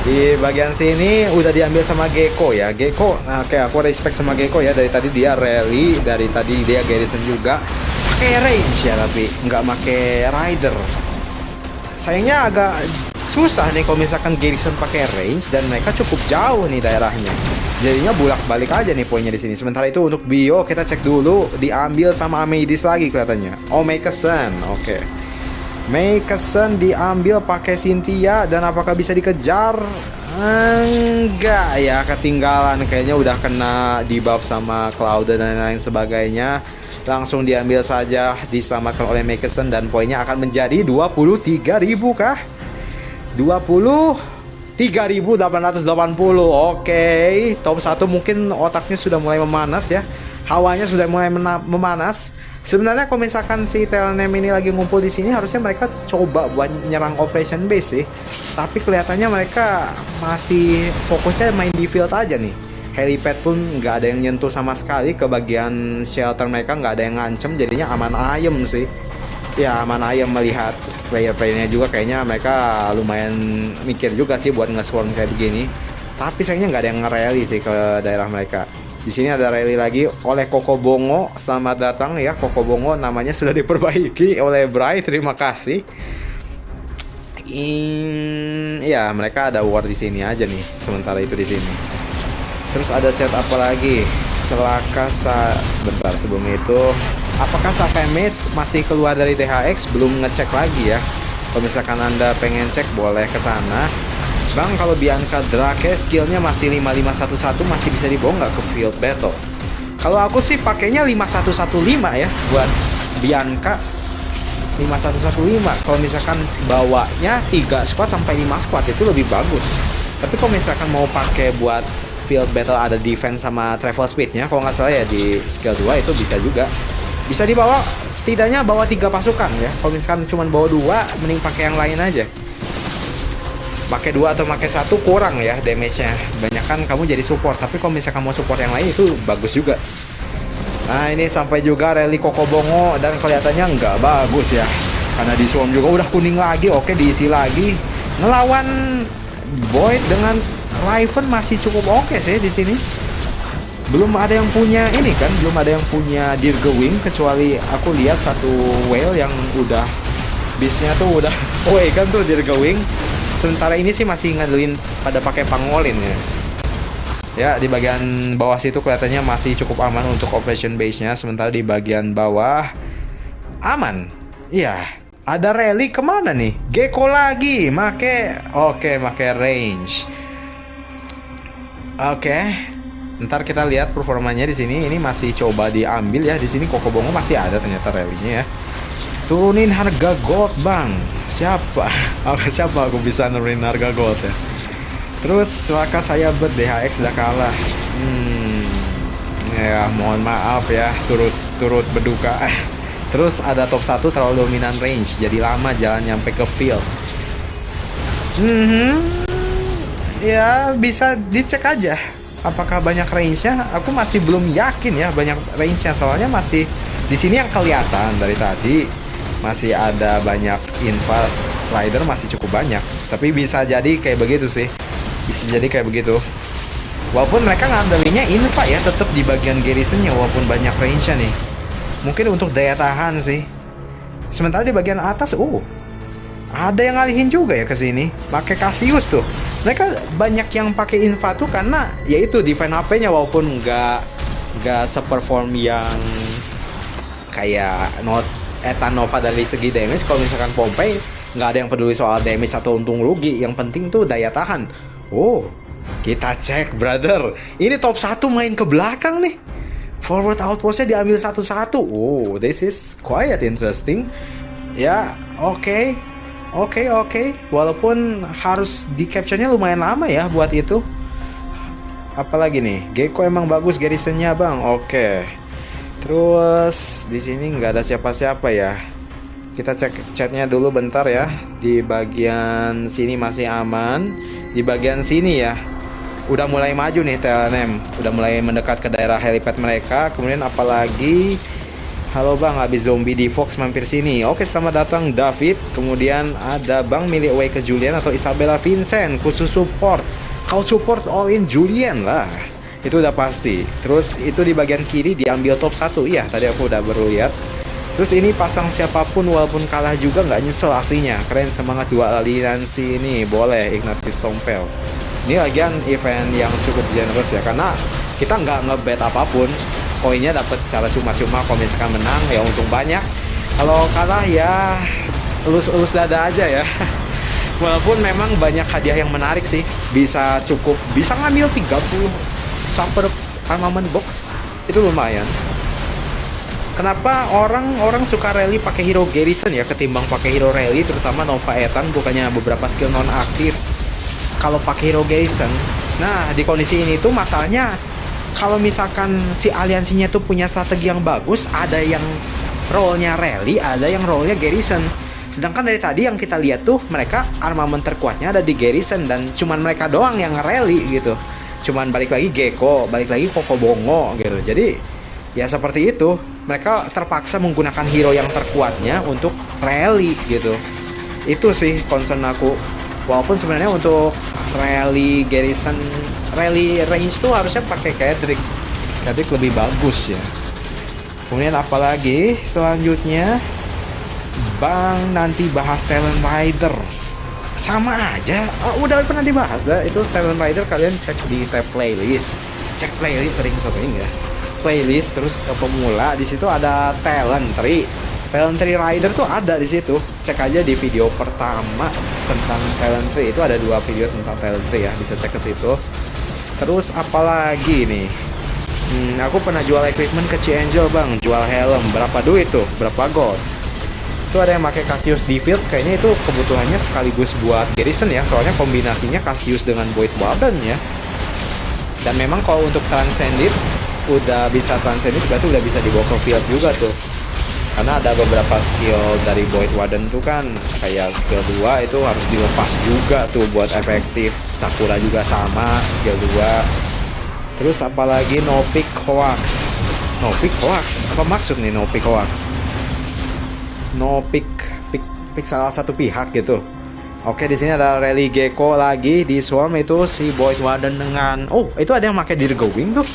Di bagian sini udah diambil sama Gecko ya. Gecko, oke, aku respect sama Gecko ya. Dari tadi dia rally, dari tadi dia garrison juga. Pakai range ya, tapi nggak pakai rider. Sayangnya agak susah nih kalau misalkan garrison pakai range dan mereka cukup jauh nih daerahnya. Jadinya bolak-balik aja nih poinnya di sini. Sementara itu untuk bio kita cek dulu, diambil sama Amethyst lagi kelihatannya. Oh, Makeson. Oke. Makeson diambil pakai Cynthia dan apakah bisa dikejar? Enggak ya, ketinggalan, kayaknya udah kena debuff sama Cloud dan lain-lain sebagainya. Langsung diambil saja, diselamatkan oleh Makeson dan poinnya akan menjadi 23.000 kah? 23.880. Oke, top 1 mungkin otaknya sudah mulai memanas ya. Hawanya sudah mulai memanas. Sebenarnya kalau misalkan si Telnem ini lagi ngumpul di sini, harusnya mereka coba buat nyerang operation base sih. Tapi kelihatannya mereka masih fokusnya main di field aja nih. Helipad pun nggak ada yang nyentuh sama sekali ke bagian shelter mereka, nggak ada yang ngancem, jadinya aman ayem sih. Ya aman ayem melihat player-playernya juga, kayaknya mereka lumayan mikir juga sih buat nge-swarm kayak begini. Tapi sayangnya nggak ada yang nge-rally sih ke daerah mereka. Di sini ada rally lagi oleh Koko Bongo. Selamat datang ya Koko Bongo, namanya sudah diperbaiki oleh Bray, terima kasih. Ya mereka ada war di sini aja nih sementara itu di sini. Terus ada chat apa lagi? Bentar sebelum itu, apakah Sakames masih keluar dari THX? Belum ngecek lagi ya. Kalau misalkan Anda pengen cek boleh ke sana. Bang, kalau Bianca Drake skillnya masih 5511, masih bisa dibawa nggak ke field battle? Kalau aku sih pakainya 5115 ya buat Bianca. 5115. Kalau misalkan bawanya 3 squad sampai 5 squad itu lebih bagus. Tapi kalau misalkan mau pakai buat field battle ada defense sama travel speednya, kalau nggak salah ya di skill 2 itu bisa juga. Bisa dibawa, setidaknya bawa 3 pasukan ya. Kalau misalkan cuma bawa 2, mending pakai yang lain aja. Pakai 2 atau pakai 1 kurang ya damage-nya. Banyak kan kamu jadi support, tapi kalau misalkan mau support yang lain itu bagus juga. Nah ini sampai juga rally Koko Bongo dan kelihatannya nggak bagus ya. Karena di swarm juga udah kuning lagi, oke diisi lagi. Ngelawan Void dengan Raven masih cukup oke sih di sini. Belum ada yang punya ini kan, belum ada yang punya Dirgewing kecuali aku lihat satu whale yang udah bisnya tuh udah away kan tuh Dirgewing. Sementara ini sih masih ngandelin pada pakai pangolin ya. Ya di bagian bawah situ kelihatannya masih cukup aman untuk operation base-nya. Sementara di bagian bawah aman. Iya. Ada rally kemana nih? Gecko lagi, make range. Oke. Ntar kita lihat performanya di sini. Ini masih coba diambil ya. Di sini Koko Bongo masih ada ternyata rally-nya ya. Turunin harga gold bang. Siapa aku bisa nurunin harga gold ya. Terus celaka saya DHX udah kalah. Ya mohon maaf ya, turut berduka. Terus ada top 1 terlalu dominan range, jadi lama jalan nyampe ke field. Ya bisa dicek aja apakah banyak range-nya. Aku masih belum yakin ya banyak range-nya, soalnya masih di sini yang kelihatan dari tadi masih ada banyak invas rider, masih cukup banyak. Tapi bisa jadi kayak begitu sih, bisa jadi kayak begitu. Walaupun mereka ngandelinnya inva ya, tetap di bagian garrisonnya walaupun banyak range-nya nih. Mungkin untuk daya tahan sih. Sementara di bagian atas, ada yang ngalihin juga ya ke sini. Pakai Cassius tuh. Mereka banyak yang pakai inva tuh karena yaitu defense HP-nya, walaupun nggak seperform yang kayak Etanova dari segi damage. Kalau misalkan Pompey nggak ada yang peduli soal damage atau untung rugi. Yang penting tuh daya tahan. Kita cek, brother. Ini top 1 main ke belakang nih. Forward outpostnya diambil satu-satu. Oh, this is quite interesting. Ya, oke. Oke. Walaupun harus di capture-nya lumayan lama ya buat itu. Apalagi nih, Gecko emang bagus garrisonnya bang. Oke. Terus di sini nggak ada siapa-siapa ya. Kita cek chatnya dulu bentar ya. Di bagian sini masih aman. Di bagian sini ya, udah mulai maju nih TLNM. Udah mulai mendekat ke daerah helipad mereka. Kemudian apalagi, halo bang, habis zombie di Fox mampir sini. Oke, selamat datang David. Kemudian ada bang milih away ke Julian atau Isabella Vincent khusus support. Kau support all in Julian lah, itu udah pasti. Terus itu di bagian kiri diambil top 1. Iya, tadi aku udah baru lihat. Terus ini pasang siapapun walaupun kalah juga nggak nyesel aslinya. Keren, semangat dua aliansi ini. Boleh Ignatius Tompel. Ini lagian event yang cukup generous ya, karena kita nggak ngebet apapun. Koinnya dapat secara cuma-cuma. Kalau misalkan menang ya untung banyak. Kalau kalah ya elus-elus dada aja ya. Walaupun memang banyak hadiah yang menarik sih. Bisa ngambil 30 super armament box. Itu lumayan. Kenapa orang suka rally pakai hero garrison ya ketimbang pakai hero rally, terutama Nova Ethan, bukannya beberapa skill non aktif kalau pakai hero garrison. Nah, di kondisi ini tuh masalahnya kalau misalkan si aliansinya tuh punya strategi yang bagus, ada yang role-nya rally, ada yang role-nya garrison. Sedangkan dari tadi yang kita lihat tuh mereka armament terkuatnya ada di garrison dan cuman mereka doang yang rally gitu. Cuman balik lagi Gecko, balik lagi Kokobongo gitu. Jadi ya seperti itu, mereka terpaksa menggunakan hero yang terkuatnya untuk rally gitu. Itu sih concern aku. Walaupun sebenarnya untuk rally garrison, rally range tuh harusnya pakai Kedrick lebih bagus ya. Kemudian apalagi selanjutnya, bang nanti bahas Talent Rider. Sama aja, udah pernah dibahas dah itu Talent Rider. Kalian cek di tab playlist, cek playlist sering ya. Playlist terus ke pemula, di situ ada talent tree rider tuh ada di situ. Cek aja di video pertama tentang talent tree, itu ada 2 video tentang talent tree ya, bisa cek ke situ. Terus apalagi nih, aku pernah jual equipment ke Angel bang, jual helm berapa duit tuh, berapa gold. Itu ada yang pakai Cassius di field, kayaknya itu kebutuhannya sekaligus buat garrison ya, soalnya kombinasinya Cassius dengan Void Warden ya. Dan memang kalau untuk Transcendit udah bisa Transcendit, berarti udah bisa dibawa ke field juga tuh. Karena ada beberapa skill dari Void Warden tuh kan, kayak skill 2 itu harus dilepas juga tuh buat efektif. Sakura juga sama, skill 2. Terus apalagi No Pick Hoax. Apa maksud nih No Pick Hoax? No pick salah satu pihak gitu. Oke, di sini ada Rally Gecko lagi di Swarm, itu si Void Warden dengan itu ada yang pakai Dirgewing tuh.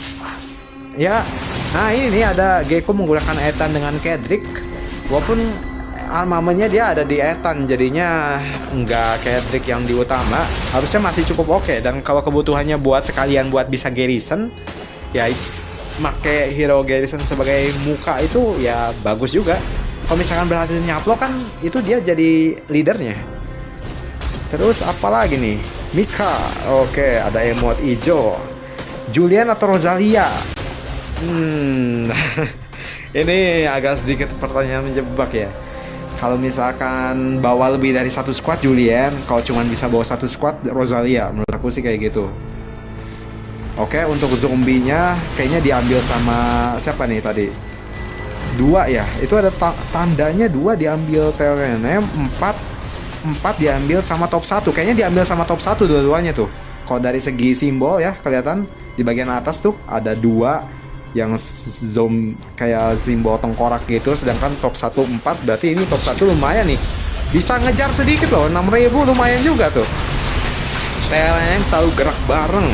Ya, nah ini nih ada Gecko menggunakan Ethan dengan Kedrick. Walaupun armamennya dia ada di Ethan, jadinya nggak Kedrick yang di utama. Harusnya masih cukup oke. Dan kalau kebutuhannya buat sekalian buat bisa garrison, ya make hero garrison sebagai muka itu ya bagus juga. Kalau misalkan berhasil nyaplok kan itu dia jadi leadernya. Terus apalagi nih, Mika. Oke, ada emote hijau. Julian atau Rosalia? Ini agak sedikit pertanyaan menjebak ya. Kalau misalkan bawa lebih dari 1 squad Julian, kalau cuma bisa bawa 1 squad Rosalia. Menurut aku sih kayak gitu. Oke, untuk zombinya kayaknya diambil sama siapa nih tadi? 2 ya, itu ada tandanya 2 diambil TLNM, 4 diambil sama top 1. Kayaknya diambil sama top 1 dua-duanya tuh. Kalau dari segi simbol ya, kelihatan di bagian atas tuh ada 2 yang zoom kayak simbol tengkorak gitu. Sedangkan top 1 4, berarti ini top 1 lumayan nih. Bisa ngejar sedikit loh, 6.000 lumayan juga tuh. TLNM selalu gerak bareng.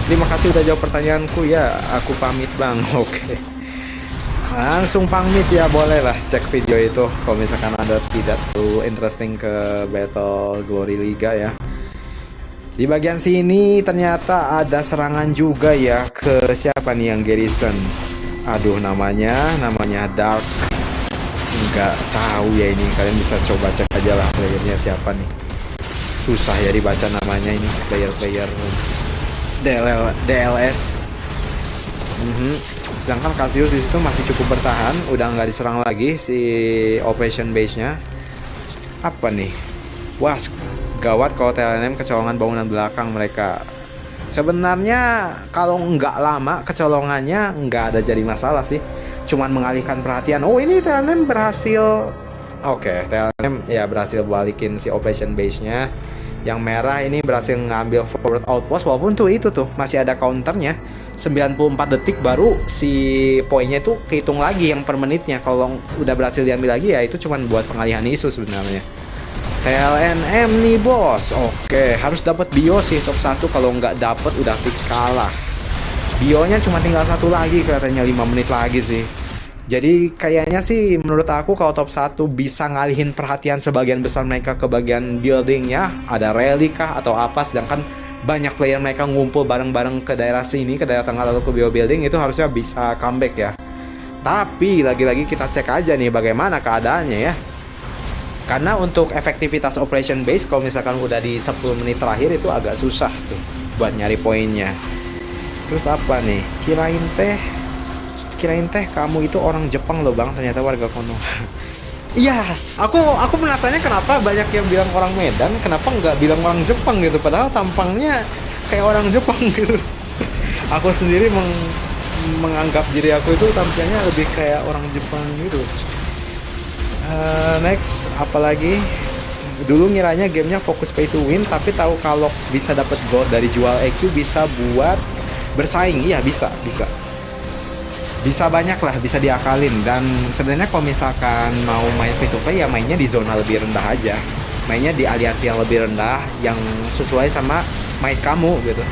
Terima kasih udah jawab pertanyaanku ya, aku pamit bang. Oke. Langsung pamit ya, boleh lah cek video itu kalau misalkan ada tidak tuh interesting ke Battle Glory Liga ya. Di bagian sini ternyata ada serangan juga ya ke siapa nih yang garrison. Aduh, namanya Dark. Nggak tahu ya ini, kalian bisa coba cek aja lah playernya siapa nih. Susah ya dibaca namanya ini, player DLS. Sedangkan Cassius di situ masih cukup bertahan, udah nggak diserang lagi si operation base-nya. Apa nih? Wah, gawat kalau TLNM kecolongan bangunan belakang mereka. Sebenarnya kalau nggak lama kecolongannya nggak ada jadi masalah sih. Cuman mengalihkan perhatian. Oh, ini TLNM berhasil. Oke, TLNM ya berhasil balikin si operation base-nya. Yang merah ini berhasil ngambil forward outpost, walaupun itu tuh masih ada counternya. 94 detik baru si poinnya tuh kehitung lagi yang per menitnya. Kalau udah berhasil diambil lagi ya itu cuman buat pengalihan isu sebenarnya. TLNM nih bos. Oke, harus dapat bio sih top 1, kalau nggak dapet udah fix kalah. Bionya cuma tinggal satu lagi, kelihatannya 5 menit lagi sih. Jadi kayaknya sih menurut aku kalau top 1 bisa ngalihin perhatian sebagian besar mereka ke bagian buildingnya, ada rally kah atau apa, sedangkan banyak player mereka ngumpul bareng-bareng ke daerah sini, ke daerah tengah lalu ke bio building, itu harusnya bisa comeback ya. Tapi lagi-lagi kita cek aja nih bagaimana keadaannya ya. Karena untuk efektivitas operation base kalau misalkan udah di 10 menit terakhir itu agak susah tuh buat nyari poinnya. Terus apa nih? Kirain teh kamu itu orang Jepang loh bang, ternyata warga Konoha. Iya, aku penasarannya kenapa banyak yang bilang orang Medan, kenapa nggak bilang orang Jepang gitu, padahal tampangnya kayak orang Jepang gitu. Aku sendiri menganggap diri aku itu tampilnya lebih kayak orang Jepang gitu. Next, apalagi? Dulu ngiranya gamenya fokus pay to win, tapi tahu kalau bisa dapat gold dari jual EQ bisa buat bersaing. Iya bisa banyak lah, bisa diakalin. Dan sebenarnya kalau misalkan mau main free to play ya mainnya di zona lebih rendah aja, mainnya di aliansi yang lebih rendah yang sesuai sama might kamu gitu.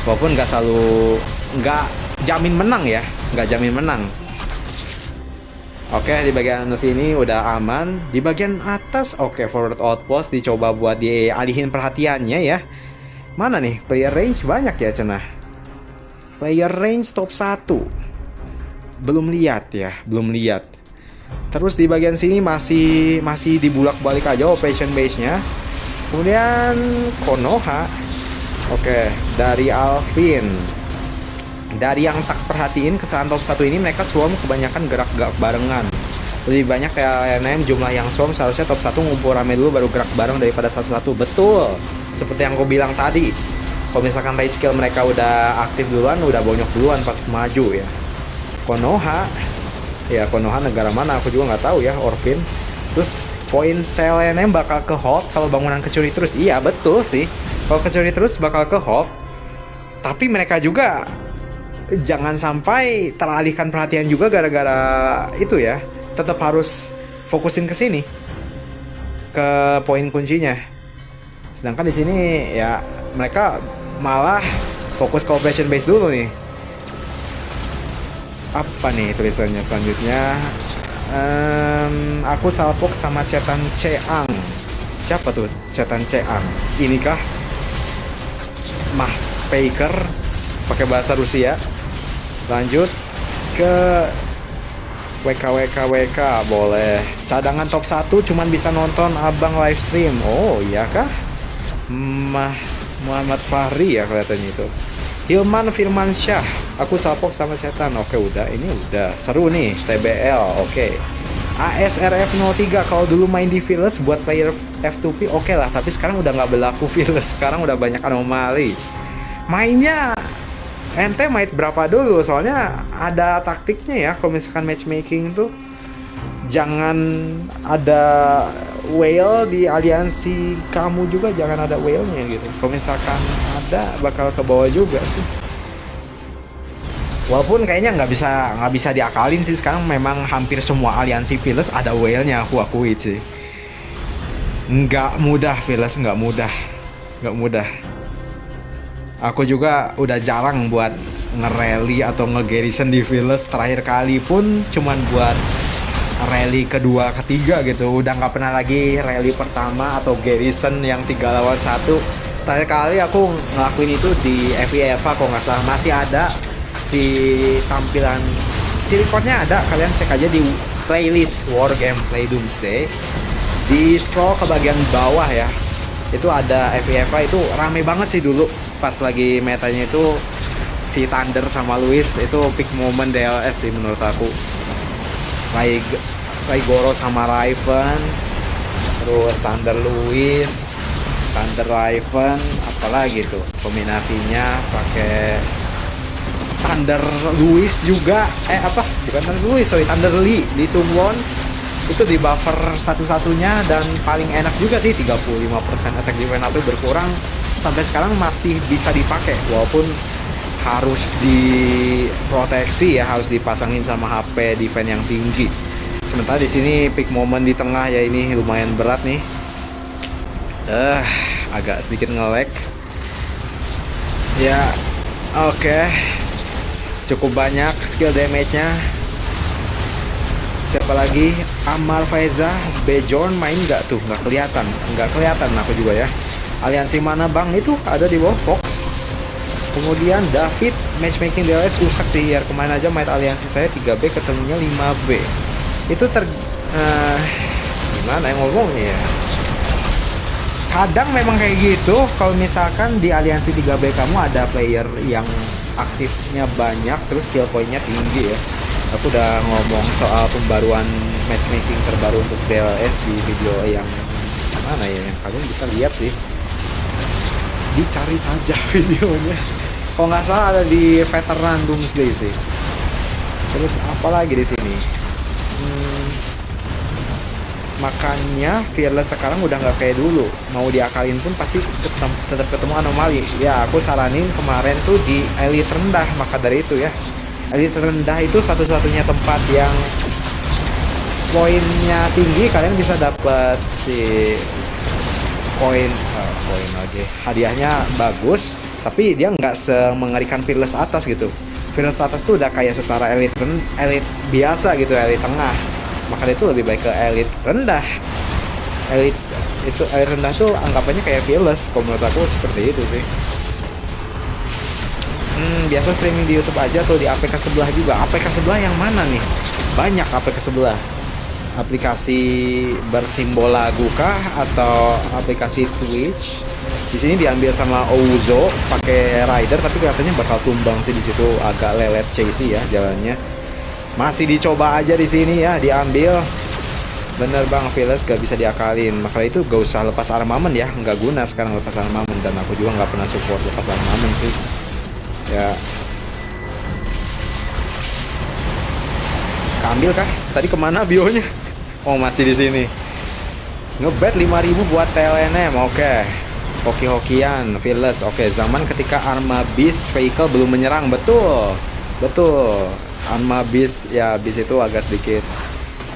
Walaupun nggak jamin menang ya, nggak jamin menang. Oke, di bagian sini udah aman. Di bagian atas, oke, forward outpost dicoba buat dialihin perhatiannya ya. Mana nih? Player range banyak ya cenah. Player range top 1 belum lihat. Terus di bagian sini masih dibulak-balik aja operation base-nya. Kemudian Konoha. Oke, dari Alvin. Dari yang tak perhatiin kesalahan top 1 ini mereka swarm kebanyakan gerak barengan. Lebih banyak kayak LNM jumlah yang swarm, seharusnya top 1 ngumpul rame dulu baru gerak bareng daripada satu-satu. Betul. Seperti yang aku bilang tadi. Kalau misalkan raid skill mereka udah aktif duluan, udah bonyok duluan pas maju ya. Konoha negara mana aku juga nggak tahu ya, Orphin. Terus poin TLNM bakal ke hold kalau bangunan kecuri terus. Iya betul sih, kalau kecuri terus bakal ke hold. Tapi mereka juga jangan sampai teralihkan perhatian juga gara-gara itu ya. Tetap harus fokusin ke sini, ke poin kuncinya. Sedangkan di sini ya mereka malah fokus ke operation base dulu nih. Apa nih tulisannya selanjutnya? Aku salpok sama Cetan Ceang. Siapa tuh Cetan Ceang? Inikah Mah Faker pakai bahasa Rusia? Lanjut ke WK boleh. Cadangan top 1 cuman bisa nonton abang live stream. Oh iya kah? Muhammad Fahri ya kelihatannya itu. Hilman Firmansyah, aku salpok sama setan. Oke udah, ini udah seru nih. TBL, oke. ASRF 03, kalau dulu main di Fearless buat player F2P oke lah, tapi sekarang udah nggak berlaku Fearless. Sekarang udah banyak anomali. Mainnya ente main berapa dulu? Soalnya ada taktiknya ya. Kalau misalkan matchmaking tuh jangan ada whale di aliansi kamu juga, jangan ada whale-nya gitu. Kalau misalkan ada bakal ke bawah juga sih. Walaupun kayaknya nggak bisa diakalin sih, sekarang memang hampir semua aliansi Fearless ada whale-nya, aku akui sih. Nggak mudah Fearless, nggak mudah. Aku juga udah jarang buat nge-rally atau nge-garrison di Fearless. Terakhir kali pun cuman buat rally kedua ketiga gitu, udah nggak pernah lagi rally pertama atau garrison yang 3 lawan 1. Terakhir kali aku ngelakuin itu di FIFA kok nggak salah. Masih ada si tampilan, si recordnya ada, kalian cek aja di playlist War Gameplay Doomsday, di scroll ke bagian bawah ya. itu ada FIFA itu rame banget sih dulu pas lagi metanya itu si Thunder sama Luis itu peak moment DLS sih menurut aku. Goro sama Raven, terus Thunder Luis, Thunder Raven, apalagi tuh kombinasinya pakai Thunder Luis juga, bukan Thunder Luis, sorry, Thunder Lee Sungwon itu di buffer satu-satunya, dan paling enak juga sih 35% attack defense up berkurang sampai sekarang masih bisa dipakai walaupun harus diproteksi ya, harus dipasangin sama HP defense yang tinggi. Sementara di sini peak moment di tengah ya, ini lumayan berat nih. Agak sedikit nge-lag. Ya, oke. Cukup banyak skill damage-nya. Siapa lagi? Amar Faiza, Bjorn main nggak tuh? Nggak kelihatan aku juga ya. Aliansi mana bang? Itu ada di bawah Fox. Kemudian David, matchmaking DLS rusak sih. Ya kemarin aja main aliansi saya 3B ketemunya 5B. Itu gimana yang ngomongnya ya? Kadang memang kayak gitu. Kalau misalkan di aliansi 3B kamu ada player yang aktifnya banyak, terus kill point-nya tinggi ya. Aku udah ngomong soal pembaruan matchmaking terbaru untuk DLS di video yang mana ya, yang kalian bisa lihat sih. Dicari saja videonya. Kalau nggak salah ada di Veteran Doomsday sih. Terus apalagi di sini? Makanya Fearless sekarang udah nggak kayak dulu. Mau diakalin pun pasti tetap ketemu anomali. Ya aku saranin kemarin tuh di elite rendah. Maka dari itu ya, elite rendah itu satu-satunya tempat yang poinnya tinggi. Kalian bisa dapat si poin lagi. Hadiahnya bagus, tapi dia nggak semengerikan Fearless atas gitu. Fearless atas tuh udah kayak setara elite biasa gitu, elite tengah. Maka itu lebih baik ke elite rendah. Elite rendah tuh anggapannya kayak Fearless. Kalau menurut aku seperti itu sih. Biasa streaming di YouTube aja atau di APK sebelah juga. APK sebelah yang mana nih? Banyak APK sebelah. Aplikasi bersimbol lagu kah atau aplikasi Twitch? Di sini diambil sama Ouzo pakai rider, tapi katanya bakal tumbang sih di situ, agak lelet chasey ya jalannya. Masih dicoba aja di sini ya, diambil. Bener bang, Fearless gak bisa diakalin. Maka itu gak usah lepas armament ya, nggak guna sekarang lepas armament, dan aku juga nggak pernah support lepas armament sih. Ya. Keambil kah? Tadi kemana bionya? Oh masih di sini. Ngebet 5.000 buat TLNM, oke. Hoki-hokian, Fearless, oke. Zaman ketika Arma Beast vehicle belum menyerang, betul. Arma Beast ya, Beast itu agak sedikit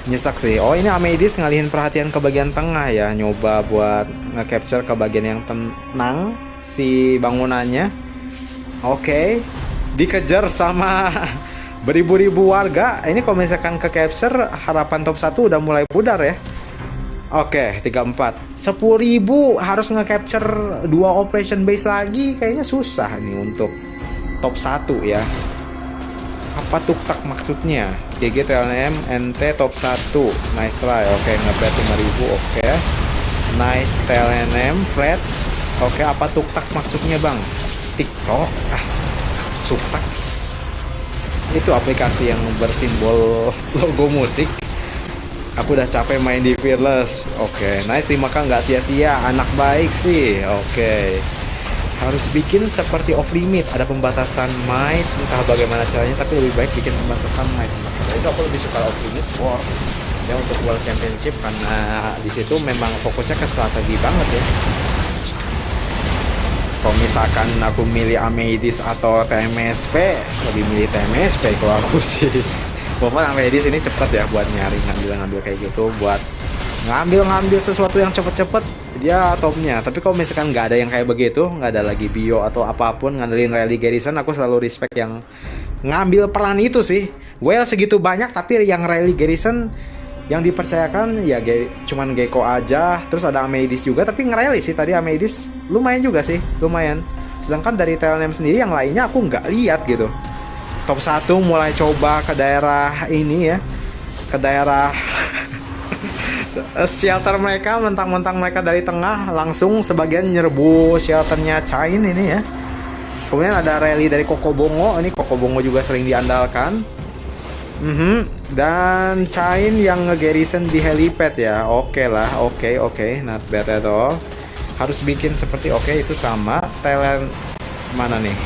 nyesak sih. Oh ini Ameidis ngalihin perhatian ke bagian tengah ya, nyoba buat nge-capture ke bagian yang tenang si bangunannya. Oke, dikejar sama beribu-ribu warga. Ini kalau misalkan ke capture, harapan top 1 udah mulai pudar ya. Oke, 34 10.000 harus nge-capture 2 operation base lagi. Kayaknya susah nih untuk top 1 ya. Apa tuktak maksudnya? GG TLNM NT top 1. Nice try. Oke, ngebet 5.000. Oke. Nice TLNM Fred. Oke, apa tuktak maksudnya bang? TikTok? Tuktak itu aplikasi yang bersimbol logo musik. Aku udah capek main di Fearless. Oke, nice. Maka nggak sia-sia, anak baik sih. Oke, harus bikin seperti off limit, ada pembatasan might, entah bagaimana caranya, tapi lebih baik bikin pembatasan might. Maka itu aku lebih suka off limit sport ya untuk World Championship, karena di situ memang fokusnya ke strategi banget ya. Kalau misalkan aku milih Ameidis atau TMSP, lebih milih TMSP kalau aku sih. Walaupun Ameidis ini cepet ya buat nyari ngambil kayak gitu, buat ngambil sesuatu yang cepet-cepet dia topnya. Tapi kalau misalkan nggak ada yang kayak begitu, nggak ada lagi bio atau apapun ngandelin rally garrison, aku selalu respect yang ngambil peran itu sih. Well segitu banyak, tapi yang rally garrison yang dipercayakan ya cuman Gecko aja. Terus ada Ameidis juga, tapi ngerally sih tadi Ameidis lumayan juga sih, lumayan. Sedangkan dari TLNM sendiri yang lainnya aku nggak lihat gitu. Top 1 mulai coba ke daerah ini ya, ke daerah Shelter mereka, mentang-mentang mereka dari tengah, langsung sebagian nyerbu shelternya Chain ini ya. Kemudian ada rally dari Kokobongo, ini Kokobongo juga sering diandalkan. Dan Chain yang nge-garrison di helipad ya. Oke lah, oke, not bad at all. Harus bikin seperti itu sama. Thailand mana nih?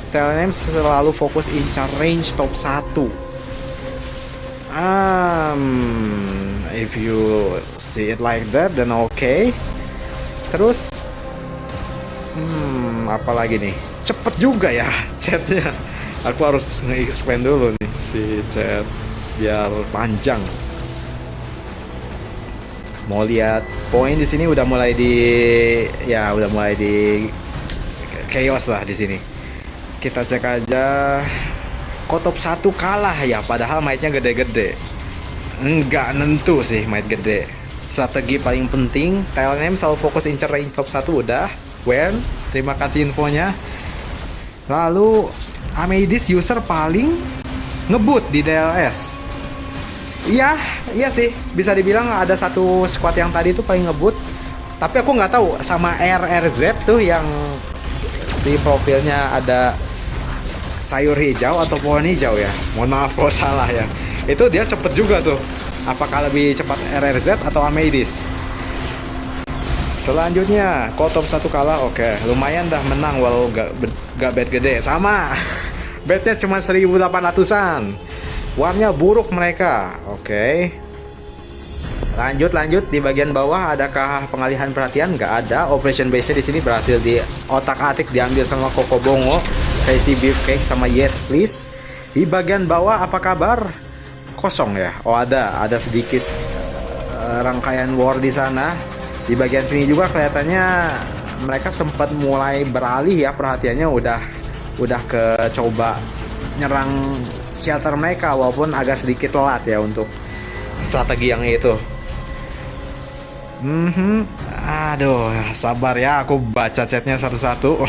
Thailand selalu fokus incar range top 1. If you see it like that, then okay. Terus, apalagi nih? Cepet juga ya chatnya. Aku harus nge-expand dulu nih si chat biar panjang. Mau lihat poin di sini udah mulai di chaos lah di sini. Kita cek aja. Top 1 kalah ya, padahal might-nya gede-gede. Enggak nentu sih might gede. Strategi paling penting, Thailand selalu fokus incer range top 1 udah. Terima kasih infonya. Lalu Ameidis user paling ngebut di DLS. Iya sih, bisa dibilang ada satu squad yang tadi tuh paling ngebut. Tapi aku nggak tahu sama RRZ tuh yang di profilnya ada sayur hijau atau pohon hijau ya. Mohon maaf kalau salah ya. Itu dia cepet juga tuh. Apakah lebih cepat RRZ atau Ameidis? Selanjutnya, top 1 kalah, oke. Lumayan dah menang walau gak bet gede. Sama. Betnya cuma 1800-an. Warnya buruk mereka. Oke. Lanjut di bagian bawah adakah pengalihan perhatian? Nggak ada. Operation base-nya di sini berhasil di otak-atik diambil sama Kokobongo, Crazy Beefcake sama Yes Please. Di bagian bawah apa kabar? Kosong ya. Oh ada sedikit rangkaian war di sana. Di bagian sini juga kelihatannya mereka sempat mulai beralih ya, perhatiannya udah ke coba nyerang shelter mereka walaupun agak sedikit telat ya untuk strategi yang itu. Aduh, sabar ya, aku baca chatnya satu-satu.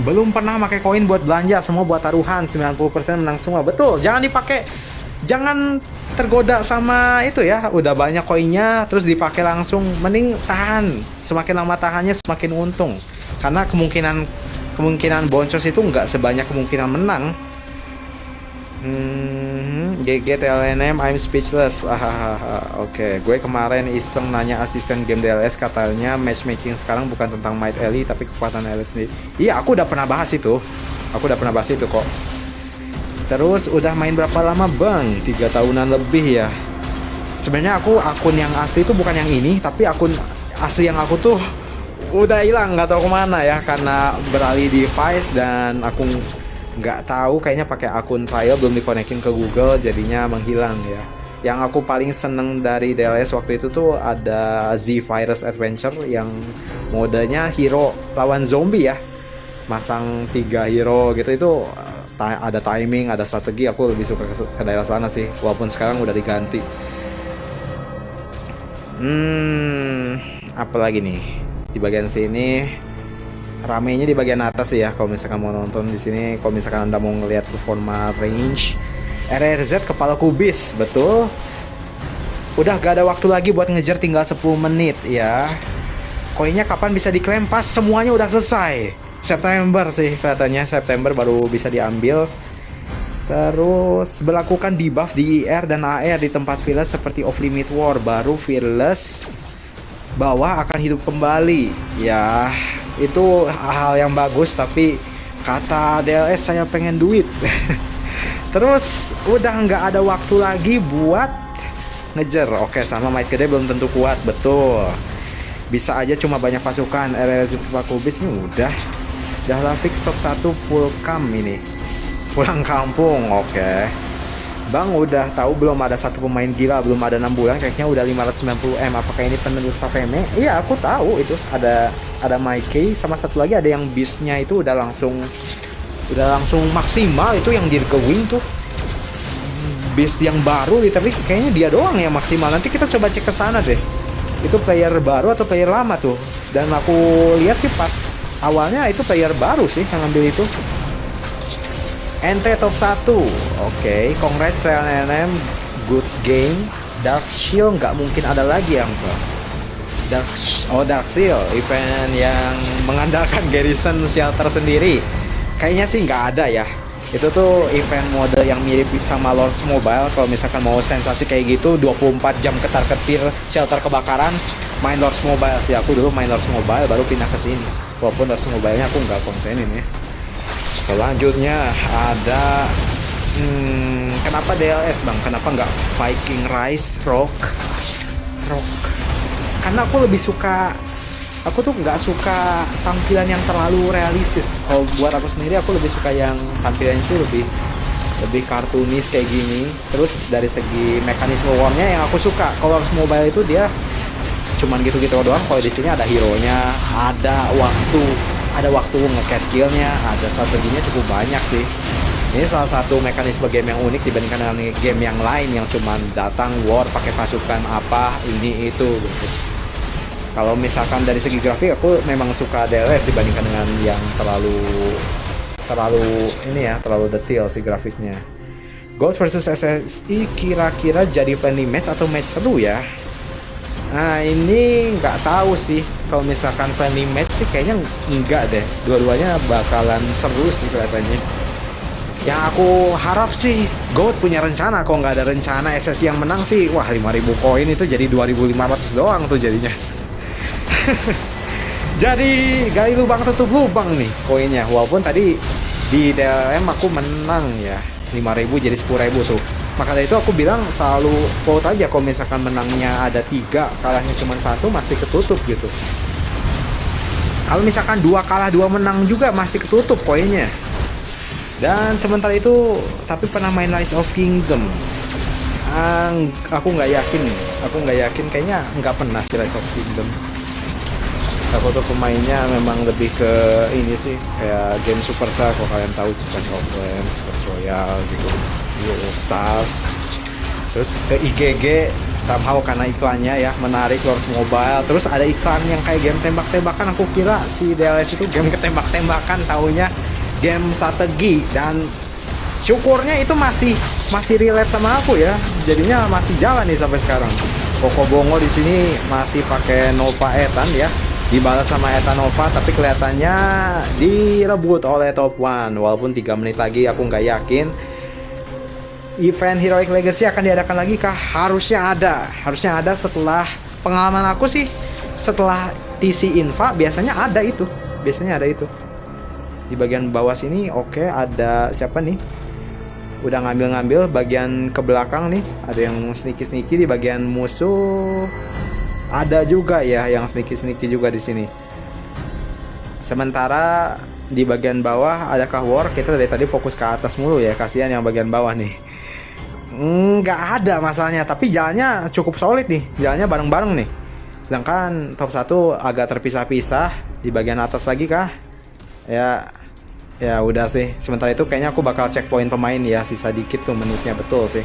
Belum pernah pakai koin buat belanja, semua buat taruhan. 90% menang semua. Betul, jangan tergoda sama itu ya. Udah banyak koinnya terus dipakai langsung, mending tahan. Semakin lama tahannya semakin untung. Karena kemungkinan boncos itu nggak sebanyak kemungkinan menang. GG TLNM, I'm speechless. Oke. Gue kemarin iseng nanya asisten game DLS, katanya matchmaking sekarang bukan tentang Might Ellie tapi kekuatan Ellie sendiri. Iya, aku udah pernah bahas itu kok. Terus udah main berapa lama bang? 3 tahunan lebih ya. Sebenarnya akun yang asli itu bukan yang ini, tapi akun asli yang aku tuh udah hilang, nggak tahu kemana ya, karena beralih device dan aku nggak tahu, kayaknya pakai akun trial belum dikonekin ke Google jadinya menghilang ya. Yang aku paling seneng dari DLS waktu itu tuh ada Z Virus Adventure yang modenya hero lawan zombie ya, masang 3 hero gitu. Itu ada timing, ada strategi. Aku lebih suka ke daerah sana sih, walaupun sekarang udah diganti. Apalagi nih di bagian sini, ramenya di bagian atas ya. Kalau misalkan mau nonton di sini, kalau misalkan Anda mau ngelihat performa range, RRZ kepala kubis, betul. Udah gak ada waktu lagi buat ngejar, tinggal 10 menit ya. Koinnya kapan bisa diklaim? Pas semuanya udah selesai. September sih katanya, September baru bisa diambil. Terus berlakukan debuff di IR dan AR di tempat Fearless seperti Off Limit War. Baru Fearless bawah akan hidup kembali ya. Itu hal yang bagus, tapi kata DLS saya pengen duit. Terus udah nggak ada waktu lagi buat ngejar. Oke, sama Might gede belum tentu kuat, betul. Bisa aja cuma banyak pasukan. RRZ Kubis ini udah lah fix top 1 full cam ini. Pulang kampung, oke. Bang udah tahu belum ada satu pemain gila, belum ada 6 bulan kayaknya udah 590M. Apakah ini penerus Saveme? Iya, aku tahu itu. Ada Mikey sama satu lagi ada yang beastnya itu udah langsung maksimal, itu yang di Wing tuh. Beast yang baru tapi kayaknya dia doang yang maksimal. Nanti kita coba cek ke sana deh. Itu player baru atau player lama tuh. Dan aku lihat sih pas awalnya itu player baru sih yang ambil itu. NT top 1. Oke, congrats TLNM, good game. Dark Shield nggak mungkin ada lagi yang Dark Shield, event yang mengandalkan garrison shelter sendiri. Kayaknya sih nggak ada ya. Itu tuh event mode yang mirip sama Lords Mobile. Kalau misalkan mau sensasi kayak gitu 24 jam ketar-ketir shelter kebakaran, main Lords Mobile sih. Aku dulu main Lords Mobile baru pindah ke sini. Walaupun Lords Mobile-nya aku nggak kontenin ya. Selanjutnya ada kenapa DLS bang? Kenapa nggak Viking Rise Rock? Karena aku lebih suka, aku tuh nggak suka tampilan yang terlalu realistis. Kalau buat aku sendiri, aku lebih suka yang tampilan itu lebih kartunis kayak gini. Terus dari segi mekanisme war-nya yang aku suka. Kalau mobile itu dia cuman gitu-gitu doang. Kalau di sini ada hero-nya, ada waktu nge-cast skill-nya, ada strateginya cukup banyak sih. Ini salah satu mekanisme game yang unik dibandingkan dengan game yang lain yang cuman datang war pakai pasukan apa ini itu gitu. Kalau misalkan dari segi grafik, aku memang suka DLS dibandingkan dengan yang terlalu detail si grafiknya. Gold versus SSI kira-kira jadi friendly match atau match seru ya? Nah ini nggak tahu sih. Kalau misalkan friendly match sih kayaknya enggak deh. Dua-duanya bakalan seru sih kelihatannya. Yang aku harap sih Gold punya rencana. Kalau nggak ada rencana SSI yang menang sih, wah 5.000 koin itu jadi 2.500 doang tuh jadinya. Jadi gali lubang tutup lubang nih koinnya. Walaupun tadi di DLM aku menang ya 5.000 jadi 10.000 tuh. Maka dari itu aku bilang selalu vote aja. Kalau misalkan menangnya ada 3, kalahnya cuma 1, masih ketutup gitu. Kalau misalkan 2 kalah 2 menang juga masih ketutup koinnya. Dan sementara itu tapi pernah main Rise of Kingdom. Aku nggak yakin kayaknya nggak pernah sih Rise of Kingdom. Aku tuh pemainnya memang lebih ke ini sih, kayak game Supercell. Kalau kalian tahu Clash of Clans, Clash Royale gitu, All Stars. Terus ke IGG somehow karena iklannya ya menarik, Lords Mobile. Terus ada iklan yang kayak game tembak-tembakan. Aku kira si DLS itu game ketembak-tembakan, taunya game strategi. Dan syukurnya itu masih relate sama aku ya. Jadinya masih jalan nih sampai sekarang. Koko Bongo di sini masih pakai Nova Ethan ya. Dibalas sama Etanova, tapi kelihatannya direbut oleh Top One. Walaupun 3 menit lagi, aku nggak yakin event Heroic Legacy akan diadakan lagi kah? Harusnya ada setelah pengalaman aku sih. Setelah TC Infa biasanya ada itu. Di bagian bawah sini oke, ada siapa nih? Udah ngambil bagian ke belakang nih. Ada yang sneaky di bagian musuh. Ada juga ya yang sneaky juga di sini. Sementara di bagian bawah adakah war? Kita dari tadi fokus ke atas mulu ya, kasihan yang bagian bawah nih. Nggak ada masalahnya, tapi jalannya cukup solid nih, jalannya bareng-bareng nih. Sedangkan top 1 agak terpisah-pisah. Di bagian atas lagi kah? Ya udah sih. Sementara itu kayaknya aku bakal cek poin pemain ya, sisa dikit tuh menitnya, betul sih.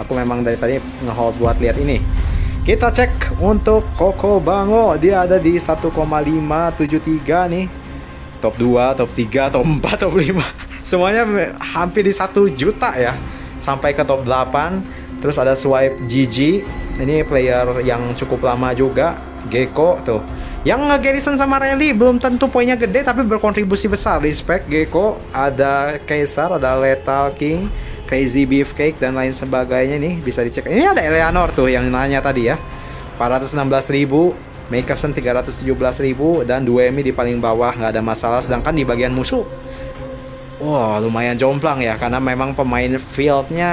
Aku memang dari tadi ngehold buat lihat ini. Kita cek untuk Koko Bango, dia ada di 1,573 nih. Top 2, top 3, top 4, top 5. Semuanya hampir di 1 juta ya. Sampai ke top 8. Terus ada Swipe GG. Ini player yang cukup lama juga. Gecko tuh. Yang nge-garrison sama Rally belum tentu poinnya gede tapi berkontribusi besar. Respect Gecko, ada Caesar, ada Lethal King, Crazy Beefcake dan lain sebagainya nih, bisa dicek. Ini ada Eleanor tuh yang nanya tadi ya. 416.000, Mikasen 317.000 dan 2 di paling bawah nggak ada masalah. Sedangkan di bagian musuh, wah lumayan jomplang ya karena memang pemain fieldnya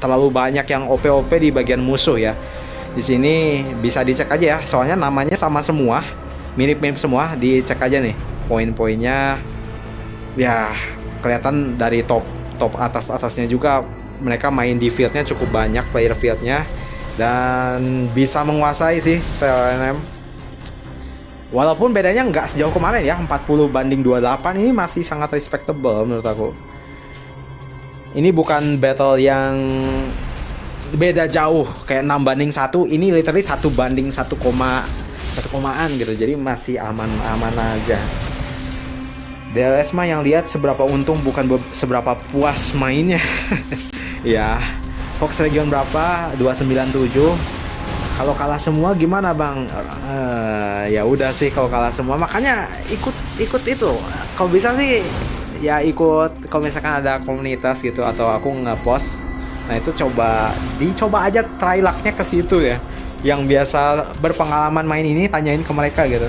terlalu banyak yang OP di bagian musuh ya. Di sini bisa dicek aja ya, soalnya namanya sama semua, mirip-mirip semua. Dicek aja nih poin-poinnya. Ya kelihatan dari top atasnya juga mereka main di fieldnya cukup banyak, player fieldnya, dan bisa menguasai sih TLNM. Walaupun bedanya nggak sejauh kemarin ya, 40-28 ini masih sangat respectable menurut aku. Ini bukan battle yang beda jauh kayak 6-1, ini literally 1:1,1 gitu, jadi masih aman aja. DLS mah yang lihat seberapa untung bukan seberapa puas mainnya. Ya, Fox Region berapa? 297. Kalau kalah semua gimana bang? Ya udah sih kalau kalah semua, makanya ikut itu. Kalau bisa sih ya ikut. Kalau misalkan ada komunitas gitu atau aku ngepost, nah itu dicoba aja try luck-nya ke situ ya. Yang biasa berpengalaman main ini tanyain ke mereka gitu.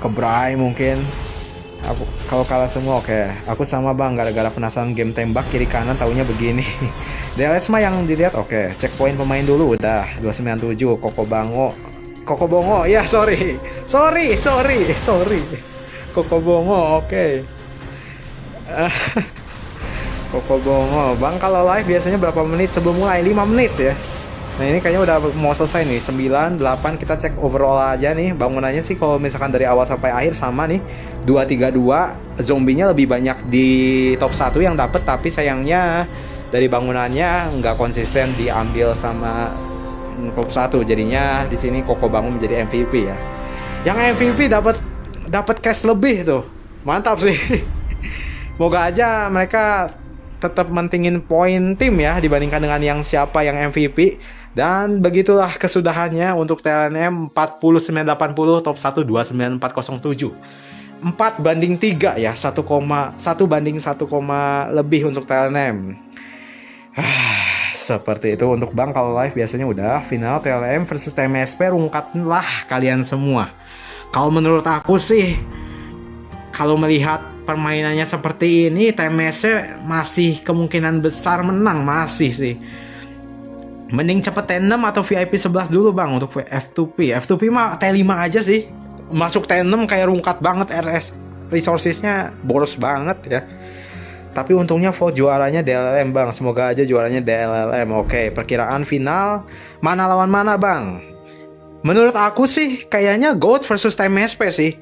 Ke Bray mungkin. Aku kalau kalah semua oke. Aku sama bang, gara-gara penasaran game tembak kiri kanan taunya begini. DLS mah yang dilihat oke. Checkpoint pemain dulu udah 297. Koko Bongo ya, sorry. Koko Bongo oke. Koko Bongo bang, kalau live biasanya berapa menit sebelum mulai? 5 menit ya. Nah ini kayaknya udah mau selesai nih. 9, 8 kita cek overall aja nih. Bangunannya sih kalau misalkan dari awal sampai akhir sama nih 232. Zombinya lebih banyak di top 1 yang dapet, tapi sayangnya dari bangunannya nggak konsisten diambil sama top 1. Jadinya di sini Koko Bangun menjadi MVP ya. Yang MVP dapat cash lebih tuh. Mantap sih. Moga aja mereka tetap mentingin poin tim ya dibandingkan dengan yang siapa yang MVP. Dan begitulah kesudahannya untuk TLNM 40980 top 1 29407. 4-3 ya, 1 banding 1, lebih untuk TLNM. Seperti itu untuk bang. Kalau live biasanya udah final TLNM versus TMSP, rungkatlah kalian semua. Kalau menurut aku sih, kalau melihat permainannya seperti ini, TMSP masih kemungkinan besar menang, masih sih. Mending cepet T6 atau VIP 11 dulu bang untuk F2P. F2P mah T5 aja sih. Masuk T6 kayak rungkat banget, RS resourcesnya boros banget ya. Tapi untungnya vote juaranya DLLM bang. Semoga aja juaranya DLLM. Oke, perkiraan final mana lawan mana bang? Menurut aku sih kayaknya GOAT versus TMSP sih.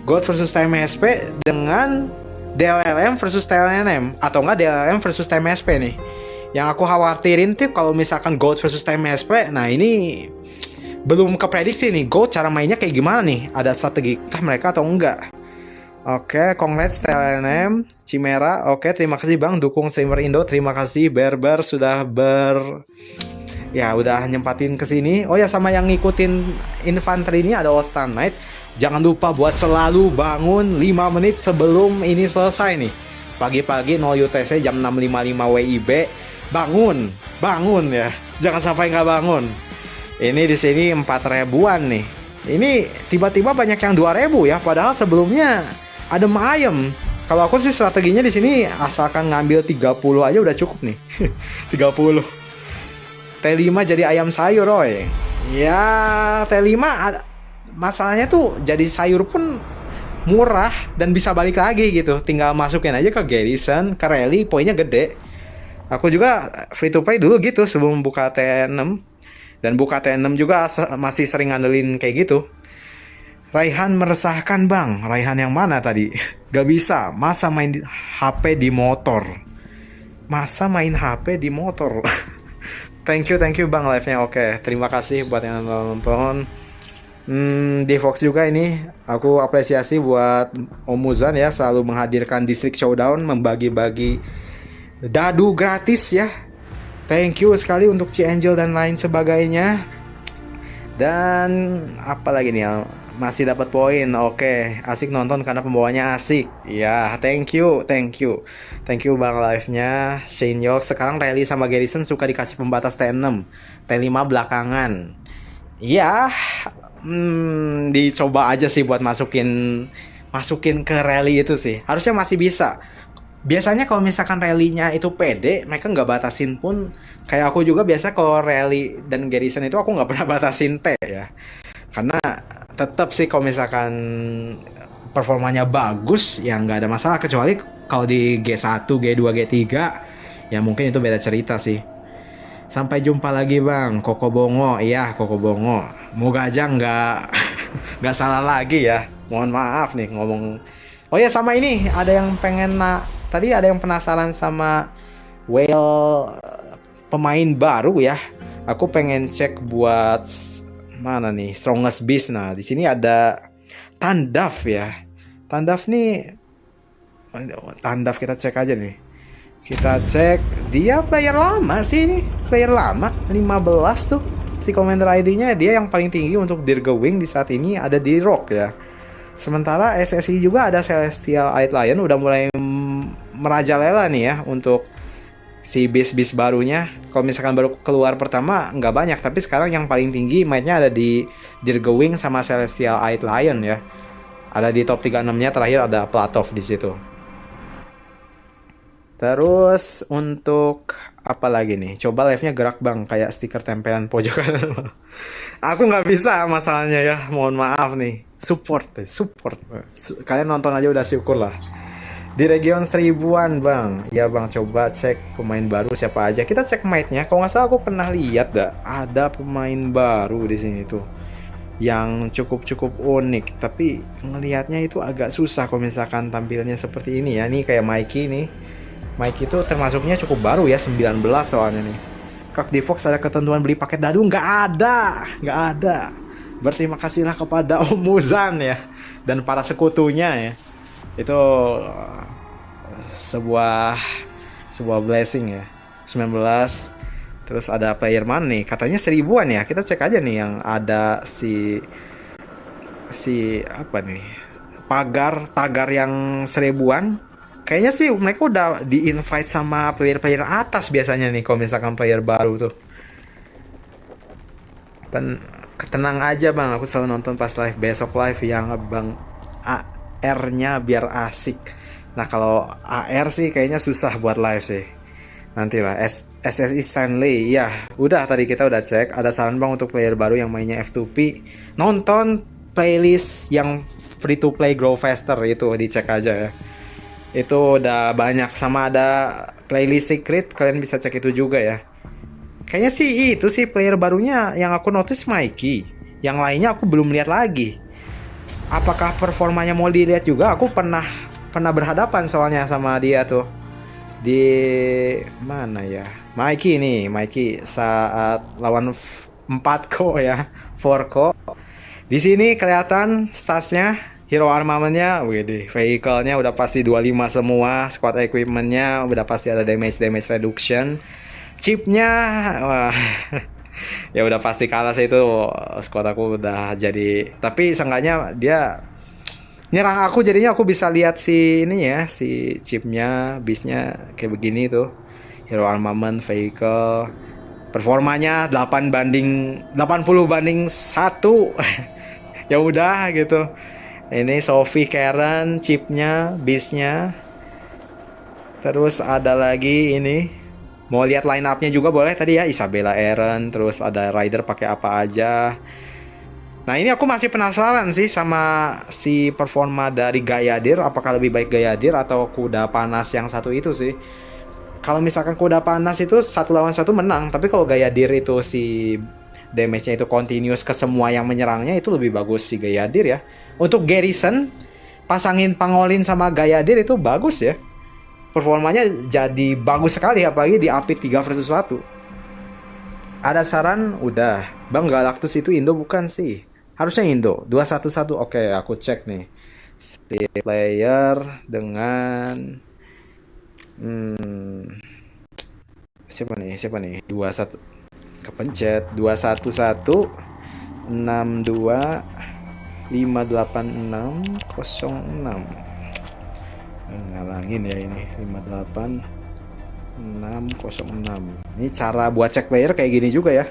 GOAT versus TMSP dengan DLLM versus TLNM. Atau enggak DLLM versus TMSP nih. Yang aku khawatirin tuh kalau misalkan GOAT versus TMSP, nah ini belum keprediksi nih GOAT cara mainnya kayak gimana nih. Ada strategi kah mereka atau enggak? Oke, congrats TLNM, Chimera. Oke, terima kasih bang dukung streamer Indo. Terima kasih Berber sudah udah nyempatin ke sini. Oh ya, sama yang ngikutin infanteri ini ada All Star Knight. Jangan lupa buat selalu bangun 5 menit sebelum ini selesai nih. Pagi-pagi 0 UTC jam 6.55 WIB. Bangun ya. Jangan sampai nggak bangun. Ini di sini 4.000-an nih. Ini tiba-tiba banyak yang 2.000 ya. Padahal sebelumnya ada ayam. Kalau aku sih strateginya di sini asalkan ngambil 30 aja udah cukup nih. 30. T5 jadi ayam sayur, Roy. Ya, T5 masalahnya tuh jadi sayur pun murah dan bisa balik lagi gitu. Tinggal masukin aja ke Garrison, ke Rally, poinnya gede. Aku juga free to play dulu gitu sebelum buka T6. Dan buka T6 juga masih sering ngandelin kayak gitu. Raihan meresahkan bang. Raihan yang mana tadi? Gak bisa. Masa main HP di motor? Thank you bang live-nya. Oke, terima kasih buat yang nonton. Di Fox juga ini aku apresiasi buat Om Muzan ya, selalu menghadirkan District Showdown, membagi-bagi dadu gratis ya. Thank you sekali untuk Ci Angel dan lain sebagainya. Dan apa lagi nih ya? Masih dapat poin. Oke, asik nonton karena pembawanya asik. Ya, thank you bang live-nya. Shane York sekarang Rally sama Garrison suka dikasih pembatas T6, T5 belakangan. Ya, dicoba aja sih buat masukin ke rally itu sih. Harusnya masih bisa. Biasanya kalau misalkan rally-nya itu pede, mereka nggak batasin pun. Kayak aku juga biasa kalau rally dan Garrison itu aku nggak pernah batasin T ya. Karena tetap sih kalau misalkan performanya bagus ya nggak ada masalah. Kecuali kalau di G1, G2, G3 ya mungkin itu beda cerita sih. Sampai jumpa lagi bang. Koko Bongo. Iya, Koko Bongo. Moga aja nggak salah lagi ya. Mohon maaf nih ngomong. Oh ya, sama ini ada yang pengen tadi ada yang penasaran sama Whale pemain baru ya. Aku pengen cek buat mana nih Strongest Beast. Nah, di sini ada Tandaf ya. Tandaf kita cek aja nih. Kita cek, dia player lama sih ini, player lama 15 tuh. Si Commander ID-nya dia yang paling tinggi untuk Dirgewing di saat ini ada di Rock ya. Sementara SSI juga ada Celestial Eyed Lion udah mulai merajalela nih ya untuk si bis-bis barunya. Kalau misalkan baru keluar pertama nggak banyak, tapi sekarang yang paling tinggi mainnya ada di Dirgewing sama Celestial Eyed Lion ya. Ada di top 36-nya, terakhir ada Platov di situ. Terus untuk apa lagi nih? Coba live-nya gerak bang, kayak stiker tempelan pojokan. Aku nggak bisa masalahnya ya, mohon maaf nih. Support. Kalian nonton aja udah syukur lah. Di region 1000-an bang, ya bang coba cek pemain baru siapa aja. Kita cek might-nya. Kalau nggak salah aku pernah lihat ada pemain baru di sini tuh yang cukup unik. Tapi ngelihatnya itu agak susah kalau misalkan tampilannya seperti ini ya. Nih kayak Mikey nih. Mike itu termasuknya cukup baru ya, 19 soalnya nih. Kak di Fox ada ketentuan beli paket dadu? Nggak ada. Berterima kasihlah kepada Om Muzan ya dan para sekutunya ya. Itu sebuah blessing ya. 19. Terus ada player mana nih? Katanya 1000-an ya. Kita cek aja nih yang ada si apa nih? Tagar yang 1000-an. Kayaknya sih mereka udah di-invite sama player-player atas biasanya nih kalau misalkan player baru tuh. Tenang aja bang, aku selalu nonton pas live. Besok live yang bang AR-nya biar asik. Nah kalau AR sih kayaknya susah buat live sih. Nantilah SSI Stanley. Ya udah, tadi kita udah cek. Ada saran bang untuk player baru yang mainnya F2P, nonton playlist yang free to play Grow Faster itu, dicek aja ya. Itu udah banyak, sama ada playlist secret, kalian bisa cek itu juga ya. Kayaknya sih itu sih player barunya yang aku notice Mikey. Yang lainnya aku belum lihat lagi. Apakah performanya mau dilihat juga? Aku pernah berhadapan soalnya sama dia tuh. Di mana ya? Mikey saat lawan 4-ko ya, 4-ko. Di sini kelihatan statsnya. Hero armamentnya, vehicle-nya udah pasti 25 semua, squad equipment-nya udah pasti ada damage reduction. Chip-nya, wah, ya udah pasti kalah sih itu, squad aku udah jadi. Tapi seenggaknya dia nyerang aku, jadinya aku bisa lihat si ini ya, si chip-nya, beast-nya kayak begini tuh. Hero armament, vehicle, performanya 80 banding 1. Ya udah gitu. Ini Sophie Karen, chipnya, beast-nya. Terus ada lagi ini. Mau lihat line up-nya juga boleh tadi ya. Isabella Aaron, terus ada rider pakai apa aja. Nah ini aku masih penasaran sih sama si performa dari Gayadir. Apakah lebih baik Gayadir atau kuda panas yang satu itu sih. Kalau misalkan kuda panas itu 1 lawan 1 menang. Tapi kalau Gayadir itu si damage-nya itu continuous ke semua yang menyerangnya, itu lebih bagus si Gayadir ya. Untuk Garrison, pasangin Pangolin sama Gayadir itu bagus ya. Performanya jadi bagus sekali, apalagi di API 3 versus 1. Ada saran? Udah. Bang Galactus itu Indo bukan sih? Harusnya Indo. 211. Oke, aku cek nih. Si player dengan siapa nih? 21 kepencet 211 62 58606. Ngalangin ya ini 58606. Ini cara buat cek player kayak gini juga ya.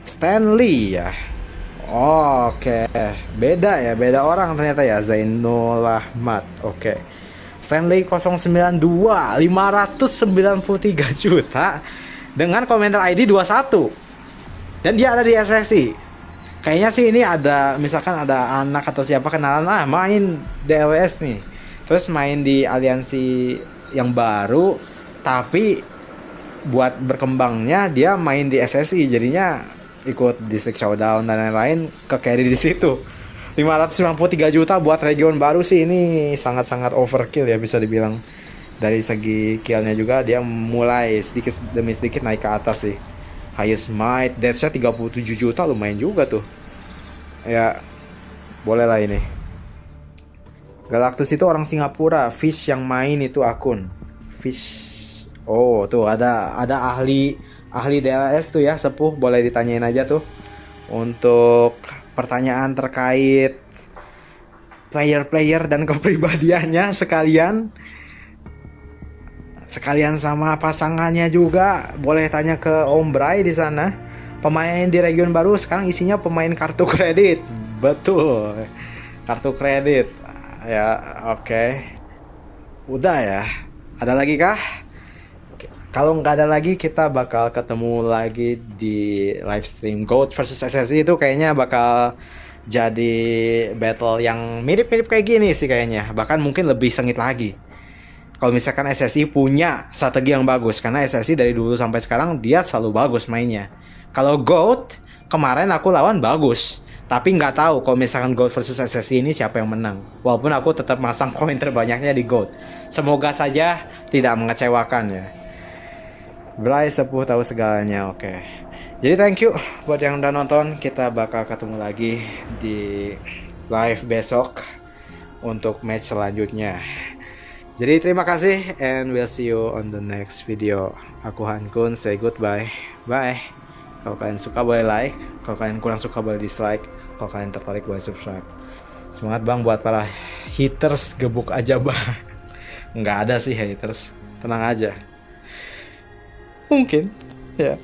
Stanley ya. Oke, beda orang ternyata ya. Zainul Ahmad. Oke. Stanley 092 593 juta dengan Commander ID 21. Dan dia ada di SSI. Kayaknya sih ini ada, misalkan ada anak atau siapa kenalan, main DLS nih. Terus main di aliansi yang baru, tapi buat berkembangnya dia main di SSI, jadinya ikut District Showdown dan lain-lain, ke carry di situ. 593 juta buat region baru sih ini sangat-sangat overkill ya, bisa dibilang. Dari segi killnya juga dia mulai sedikit demi sedikit naik ke atas sih. Highest might, deathnya 37 juta, lumayan juga tuh. Ya, boleh lah ini. Galactus itu orang Singapura, Fish yang main itu akun. Fish Oh, tuh ada ahli DLS tuh ya, sepuh, boleh ditanyain aja tuh untuk pertanyaan terkait player-player dan kepribadiannya sekalian. Sekalian sama pasangannya juga, boleh tanya ke Om Bray di sana. Pemain di region baru sekarang isinya pemain kartu kredit. Betul. Kartu kredit. Ya, oke. Udah ya. Ada lagi kah? Kalau nggak ada lagi, kita bakal ketemu lagi di live stream GOAT versus SSI. Itu kayaknya bakal jadi battle yang mirip-mirip kayak gini sih kayaknya. Bahkan mungkin lebih sengit lagi. Kalau misalkan SSI punya strategi yang bagus, karena SSI dari dulu sampai sekarang dia selalu bagus mainnya. Kalau GOAT, kemarin aku lawan bagus, tapi nggak tahu kalau misalkan GOAT versus SSI ini siapa yang menang. Walaupun aku tetap masang koin terbanyaknya di GOAT. Semoga saja tidak mengecewakan ya. Bray sepuh tahu segalanya, oke. Jadi thank you buat yang udah nonton. Kita bakal ketemu lagi di live besok untuk match selanjutnya. Jadi terima kasih and we'll see you on the next video. Aku Han Kun, say goodbye. Bye. Kalau kalian suka boleh like, kalau kalian kurang suka boleh dislike, kalau kalian tertarik boleh subscribe. Semangat bang buat para haters, gebuk aja bang. Nggak ada sih haters, tenang aja. Mungkin, ya.